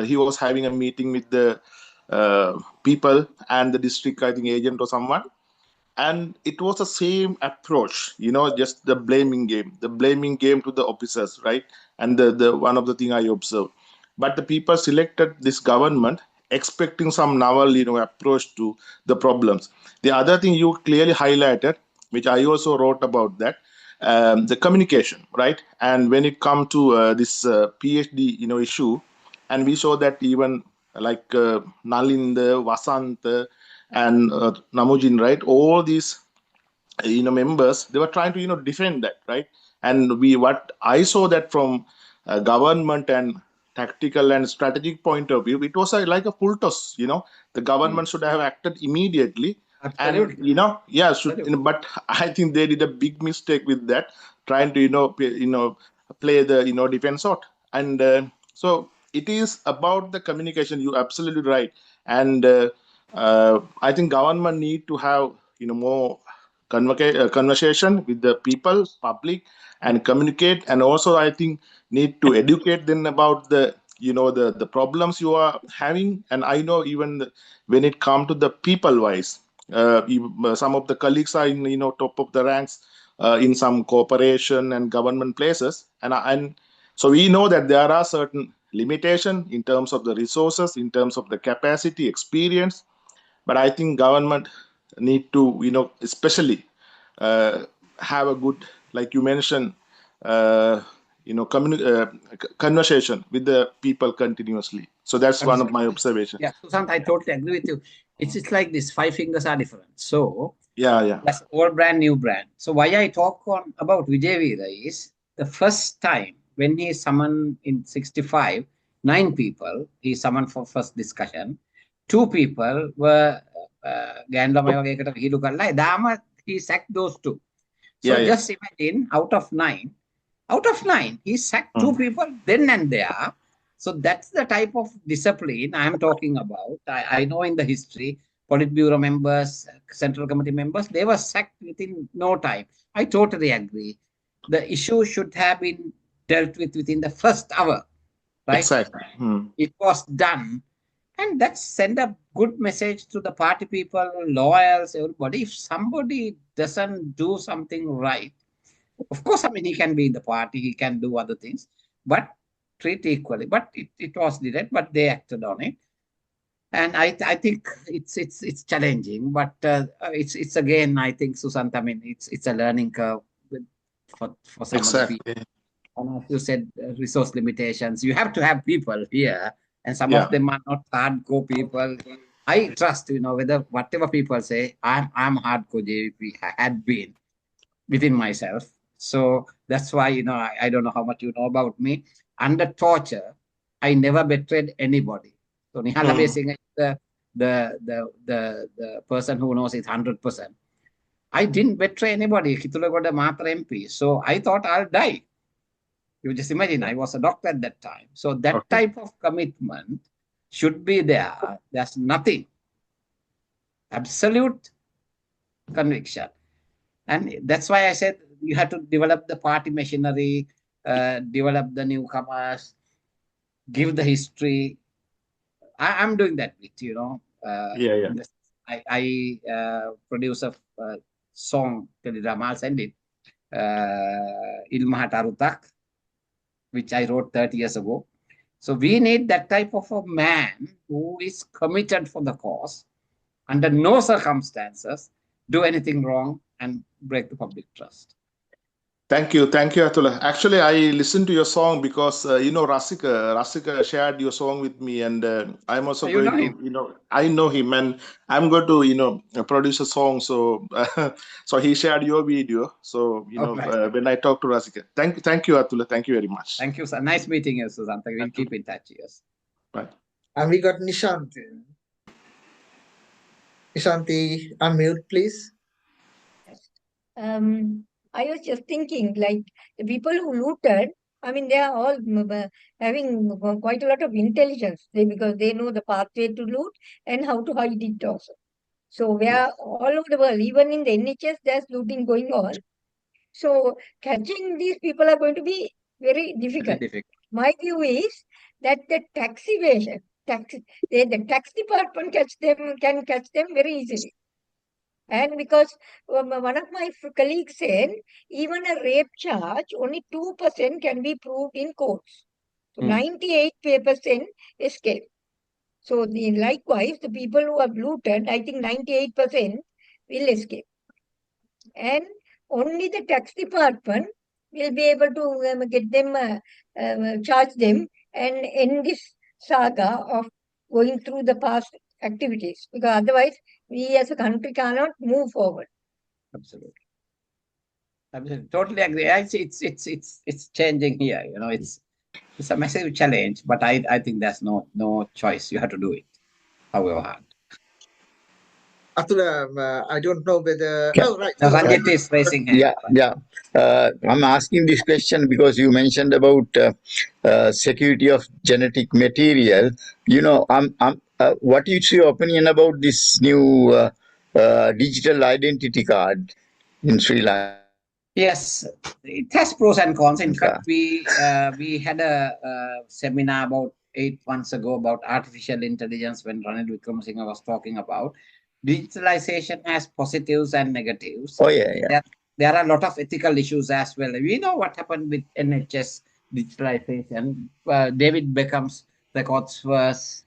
he was having a meeting with the people and the district, I think, agent or someone, and it was the same approach, just the blaming game to the officers, right? And the one of the thing I observed, but the people selected this government expecting some novel approach to the problems. The other thing you clearly highlighted, which I also wrote about, that the communication, right? And when it come to this PhD issue, and we saw that even like Nalinda, Vasant, and Namujin, right? All these members, they were trying to defend that, right? And what I saw that from government and tactical and strategic point of view, it was like a full toss. The government should have acted immediately. Absolutely. And but I think they did a big mistake with that, trying to play the defense out. And so it is about the communication. You're absolutely right. And I think government need to have more conversation with the people, public, and communicate. And also I think need to educate them about the the problems you are having. And I know even when it comes to the people wise, some of the colleagues are in top of the ranks in some corporation and government places, and so we know that there are certain limitation in terms of the resources, in terms of the capacity, experience. But I think government need to especially have a good, like you mentioned, conversation with the people continuously. So that's one of my observations. Yeah, Susant, I totally agree with you. It's like this, five fingers are different. So yeah, that's old brand, new brand. So why I talk about Vijay Veera is the first time when he summoned in 65, 9 people, he summoned for first discussion. 2 people were he sacked those 2. So just imagine, out of 9, he sacked 2 people then and there. So that's the type of discipline I am talking about. I know in the history, Politburo members, Central Committee members, they were sacked within no time. I totally agree. The issue should have been dealt with within the first hour, right? Exactly. It was done. And that sent a good message to the party people, lawyers, everybody. If somebody doesn't do something right, of course, I mean, he can be in the party, he can do other things, but treat equally. But it was needed, but they acted on it. And I think it's challenging, but it's again, I think, Susant, I mean, it's a learning curve for some of the people. And as you said, resource limitations. You have to have people here, and some of them are not hardcore people. I trust, whatever people say, I'm hardcore JVP, had been within myself. So that's why, I don't know how much you know about me. Under torture, I never betrayed anybody. So Nihala Besing is the person who knows it 100%. I didn't betray anybody. Kitulagoda Matra MP. So I thought I'll die. You just imagine, I was a doctor at that time. So that type of commitment should be there. There's nothing. Absolute conviction. And that's why I said you have to develop the party machinery, develop the newcomers, give the history. I'm doing that with, I produce a song, teledrama, I'll send it, Ilmahat Arutak, which I wrote 30 years ago. So we need that type of a man who is committed for the cause, under no circumstances do anything wrong and break the public trust. Thank you, Athula. Actually, I listened to your song because Rasika shared your song with me, and I'm also going to, I know him, and I'm going to, produce a song. So, so he shared your video. So, when I talk to Rasika, thank you, Athula. Thank you very much. Thank you, sir. Nice meeting you, Susanta. We'll keep in touch. Yes. Right. And we got Nishanti. Nishanti, unmute, please. I was just thinking, like, the people who looted, I mean, they are all having quite a lot of intelligence because they know the pathway to loot and how to hide it also. So where all over the world, even in the NHS, there's looting going on. So catching these people are going to be very difficult. My view is that the tax evasion, the tax department can catch them very easily. And because one of my colleagues said, even a rape charge, only 2% can be proved in courts. So 98% escape. So likewise, the people who have looted, I think 98% will escape. And only the tax department will be able to get them, charge them and end this saga of going through the past activities. Because otherwise, we as a country cannot move forward. Absolutely. Totally agree. It's changing here. It's a massive challenge, but I think there's no choice. You have to do it, however hard. Athula, I don't know whether. Yeah. Oh, right. No, Ranjit is raising hand. Yeah. I'm asking this question because you mentioned about security of genetic material. What is your opinion about this new digital identity card in Sri Lanka? Yes, it has pros and cons. In fact, we had a seminar about 8 months ago about artificial intelligence when Ranil Wickramasinghe was talking about. Digitalization has positives and negatives. Oh, yeah. There are a lot of ethical issues as well. We know what happened with NHS digitalization. David Beckham's records was,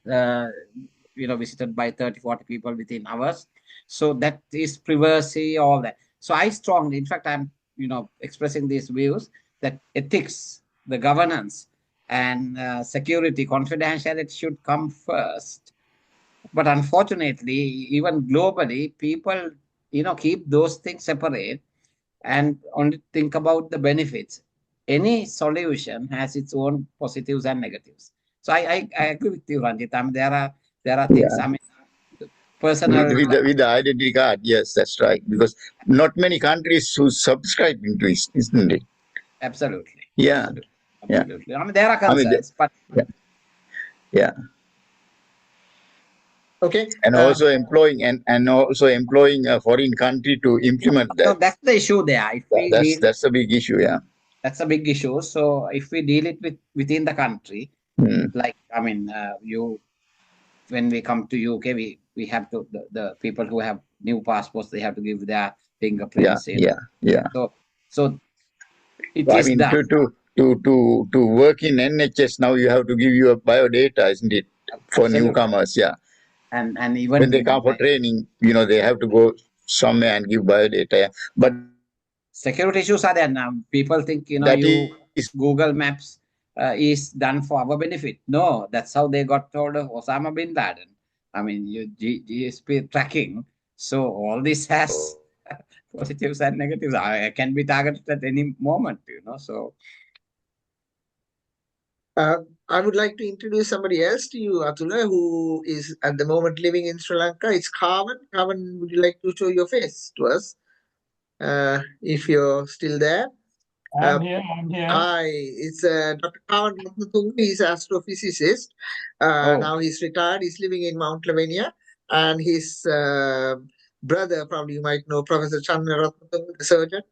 visited by 30, 40 people within hours. So that is privacy, all that. So I strongly, in fact, I'm, expressing these views that ethics, the governance, and security, confidentiality should come first. But unfortunately, even globally, people, keep those things separate and only think about the benefits. Any solution has its own positives and negatives. So I agree with you, Ranjit. There are things. Personal with the identity card, yes, that's right. Because not many countries who subscribing to it, isn't it? Absolutely. Yeah. Absolutely. There are concerns, but yeah. Okay. And also employing a foreign country to implement that. So that's the issue there. That's a big issue, yeah. That's a big issue. So if we deal it within the country, like when we come to UK, we have to the people who have new passports, they have to give their fingerprints. Yeah. So it is done. To work in NHS now, you have to give your biodata, isn't it, for newcomers? Yeah. And even when they come for training, they have to go somewhere and give biodata. Yeah. But security issues are there now. People think Google Maps is done for our benefit. No, that's how they got hold of Osama bin Laden. GSP tracking. So all this has positives and negatives. I can be targeted at any moment, So I would like to introduce somebody else to you, Athula, who is at the moment living in Sri Lanka. It's Carmen. Carmen, would you like to show your face to us? If you're still there. I'm here. Hi, it's Dr. Carmen Ratnatunga. He's an astrophysicist. Now he's retired. He's living in Mount Lavinia. And his brother, probably you might know, Professor Chandra Ratnatunga, the surgeon.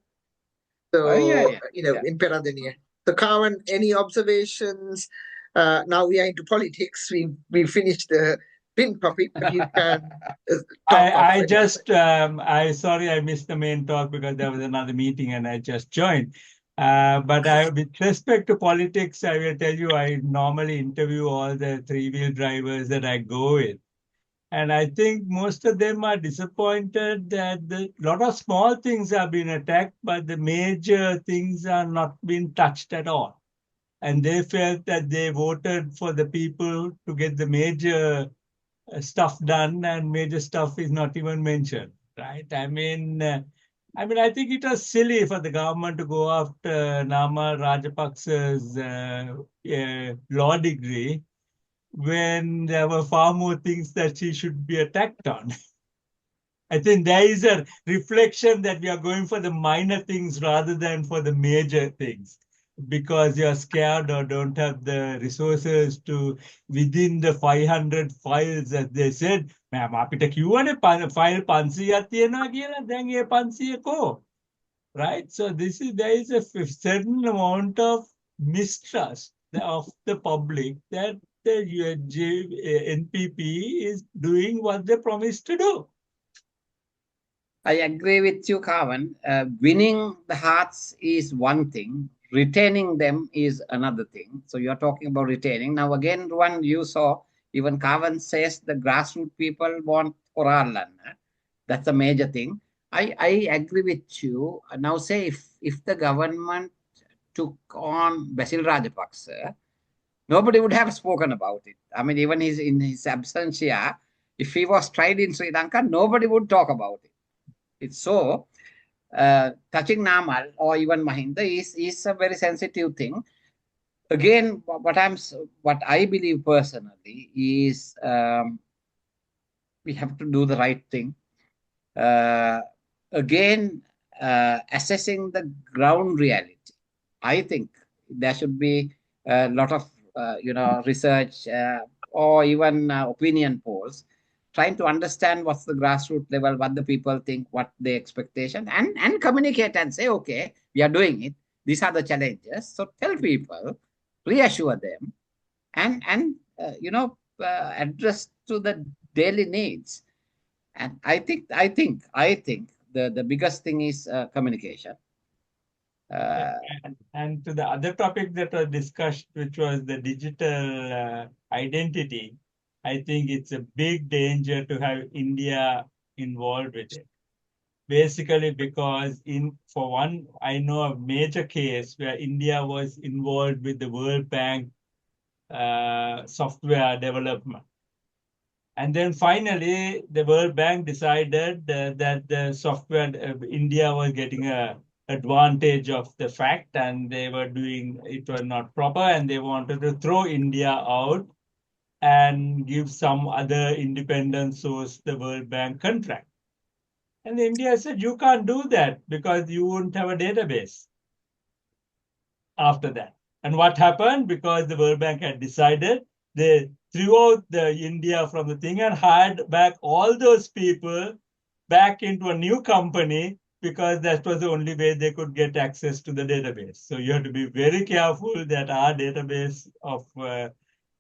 So, in Peradeniya. So, Carmen, any observations? Now we are into politics. We finished the pin topic, but you can. Sorry, I missed the main talk because there was another meeting and I just joined. But with respect to politics, I will tell you, I normally interview all the three-wheel drivers that I go with. And I think most of them are disappointed that a lot of small things have been attacked, but the major things are not being touched at all. And they felt that they voted for the people to get the major stuff done, and major stuff is not even mentioned, right? I think it was silly for the government to go after Nama Rajapaksa's law degree when there were far more things that she should be attacked on. I think there is a reflection that we are going for the minor things rather than for the major things, because you're scared or don't have the resources to, within the 500 files, as they said, මම අපිට කිව්වනේ file 500ක් තියෙනවා කියලා. දැන් ඒ 500 කෝ? Right? So there is a certain amount of mistrust of the public that the NPP is doing what they promised to do. I agree with you, Kavan. Winning the hearts is one thing. Retaining them is another thing. So you're talking about retaining. Now again, one you saw, even Kavan says the grassroots people want Oralan. That's a major thing. I agree with you. Now say if the government took on Basil Rajapaksa, nobody would have spoken about it. I mean, even in his absence here, if he was tried in Sri Lanka, nobody would talk about it. It's so touching Namal or even Mahinda is a very sensitive thing. Again, what I believe personally is we have to do the right thing. Again, assessing the ground reality. I think there should be a lot of research or even opinion polls, trying to understand what's the grassroots level, what the people think, what the expectation, and communicate and say, okay, we are doing it. These are the challenges. So tell people, reassure them, and address to the daily needs. And I think the biggest thing is communication. And to the other topic that was discussed, which was the digital identity, I think it's a big danger to have India involved with it. Basically, because for one, I know a major case where India was involved with the World Bank software development. And then finally, the World Bank decided that the software, India was getting a advantage of the fact, and they were doing, it was not proper, and they wanted to throw India out and give some other independent source the World Bank contract. And India said, you can't do that because you won't have a database after that. And what happened? Because the World Bank had decided, they threw out the India from the thing and hired back all those people back into a new company, because that was the only way they could get access to the database. So you have to be very careful that our database of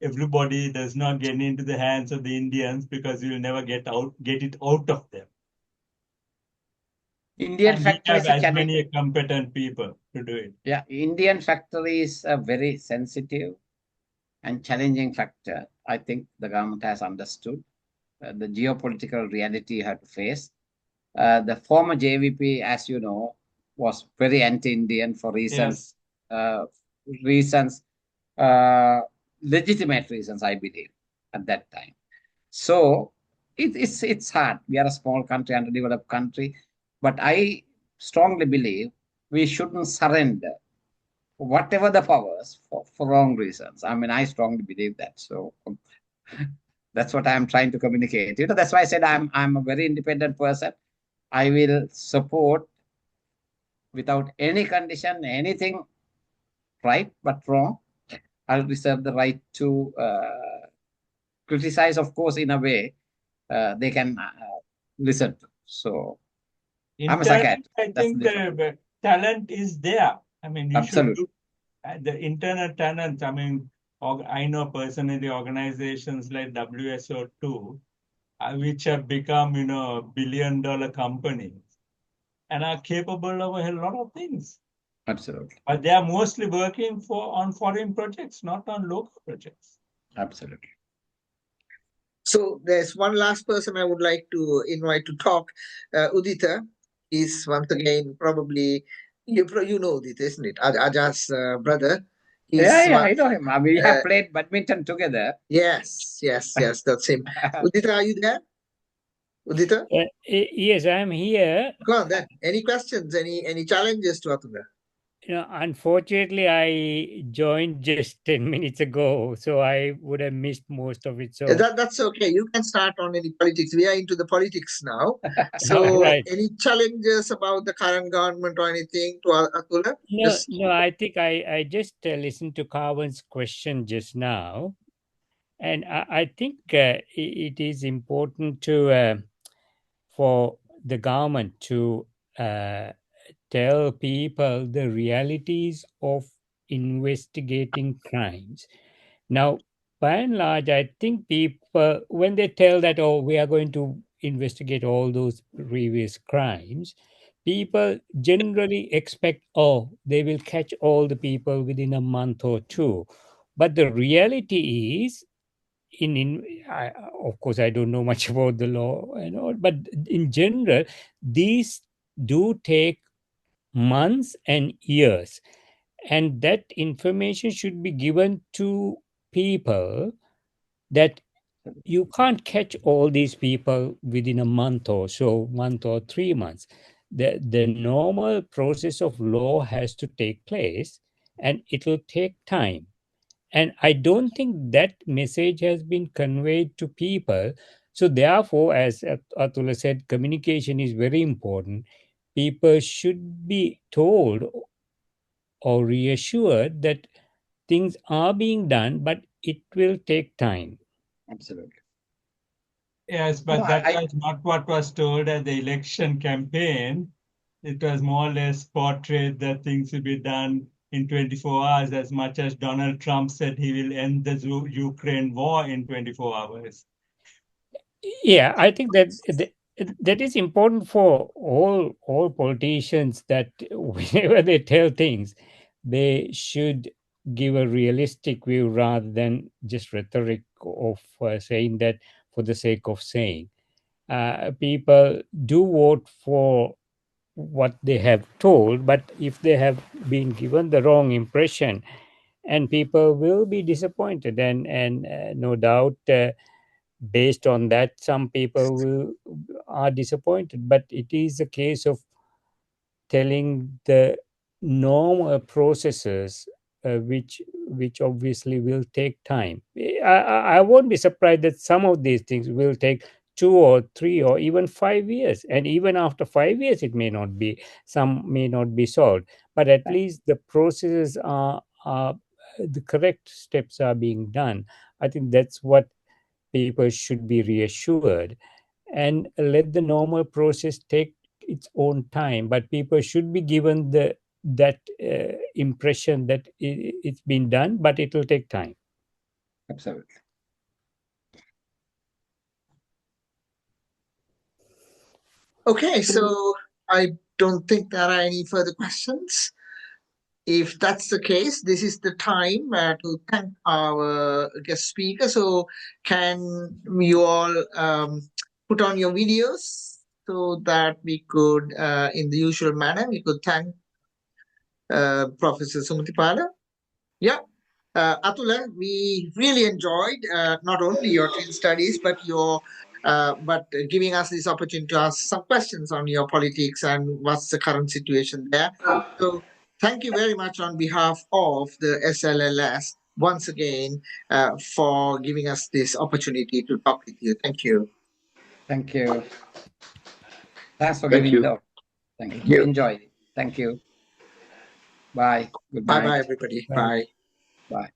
everybody does not get into the hands of the Indians, because you will never get it out of them. Indian and factor we is have a as challenge. many competent people to do it. Yeah, Indian factor is a very sensitive and challenging factor. I think the government has understood the geopolitical reality you have to face. The former JVP, as you know, was very anti-Indian for reasons, legitimate reasons, I believe, at that time. So it's hard. We are a small country, underdeveloped country, but I strongly believe we shouldn't surrender whatever the powers for wrong reasons. I mean, I strongly believe that. So that's what I'm trying to communicate. That's why I said I'm a very independent person. I will support without any condition, anything right but wrong. I'll reserve the right to criticize, of course, in a way they can listen to. So I'm a psychiatrist. I think the talent is there. I mean, you Absolutely. should look at the internal talent. I mean, I know personally organizations like WSO2, which have become, billion-dollar companies and are capable of a lot of things. Absolutely. But they are mostly working on foreign projects, not on local projects. Absolutely. So there's one last person I would like to invite to talk. Udita is once again probably, you know Udita, isn't it? Aja's brother. Yeah, I know him. We have played badminton together. Yes, that's him. Udita, are you there? Udita? Yes, I am here. Go on then. Any questions, any challenges to Athula? Unfortunately, I joined just 10 minutes ago, so I would have missed most of it. So that's okay. You can start on any politics. We are into the politics now. So right. Any challenges about the current government or anything to Athula? No, I think I just listened to Kavan's question just now. And I think it is important to for the government to tell people the realities of investigating crimes. Now, by and large, I think people, when they tell that, oh, we are going to investigate all those previous crimes, people generally expect, oh, they will catch all the people within a month or two. But the reality is, of course, I don't know much about the law and all, but in general, these do take months and years, and that information should be given to people, that you can't catch all these people within a month or so, month or 3 months. The normal process of law has to take place, and it'll take time. And I don't think that message has been conveyed to people. So therefore, as Athula said, communication is very important. People should be told or reassured that things are being done, but it will take time. Absolutely. Yes, but that was not what was told at the election campaign. It was more or less portrayed that things will be done in 24 hours, as much as Donald Trump said he will end the Ukraine war in 24 hours. Yeah, I think that is important for all politicians, that whenever they tell things, they should give a realistic view rather than just rhetoric of saying that for the sake of saying. People do vote for what they have told, but if they have been given the wrong impression, and people will be disappointed, and no doubt based on that, some people are disappointed. But it is a case of telling the normal processes, which obviously will take time. I won't be surprised that some of these things will take 2 or 3 or even 5 years, and even after 5 years it may not be, some may not be solved, but at least the processes are the correct steps are being done. I think that's what people should be reassured, and let the normal process take its own time, but people should be given that impression that it's been done, but it will take time. Absolutely. Okay, so I don't think there are any further questions. If that's the case, this is the time to thank our guest speaker. So can you all put on your videos so that we could, in the usual manner, we could thank Professor Sumathipala? Yeah. Athula, we really enjoyed not only your twin studies, but giving us this opportunity to ask some questions on your politics and what's the current situation there. So thank you very much on behalf of the SLLS once again for giving us this opportunity to talk with you. Thank you. Thank you. Thanks for Thank giving you. the. Thank you. Enjoy it. Thank you. Bye. Good night. Bye-bye, everybody. Bye. Bye.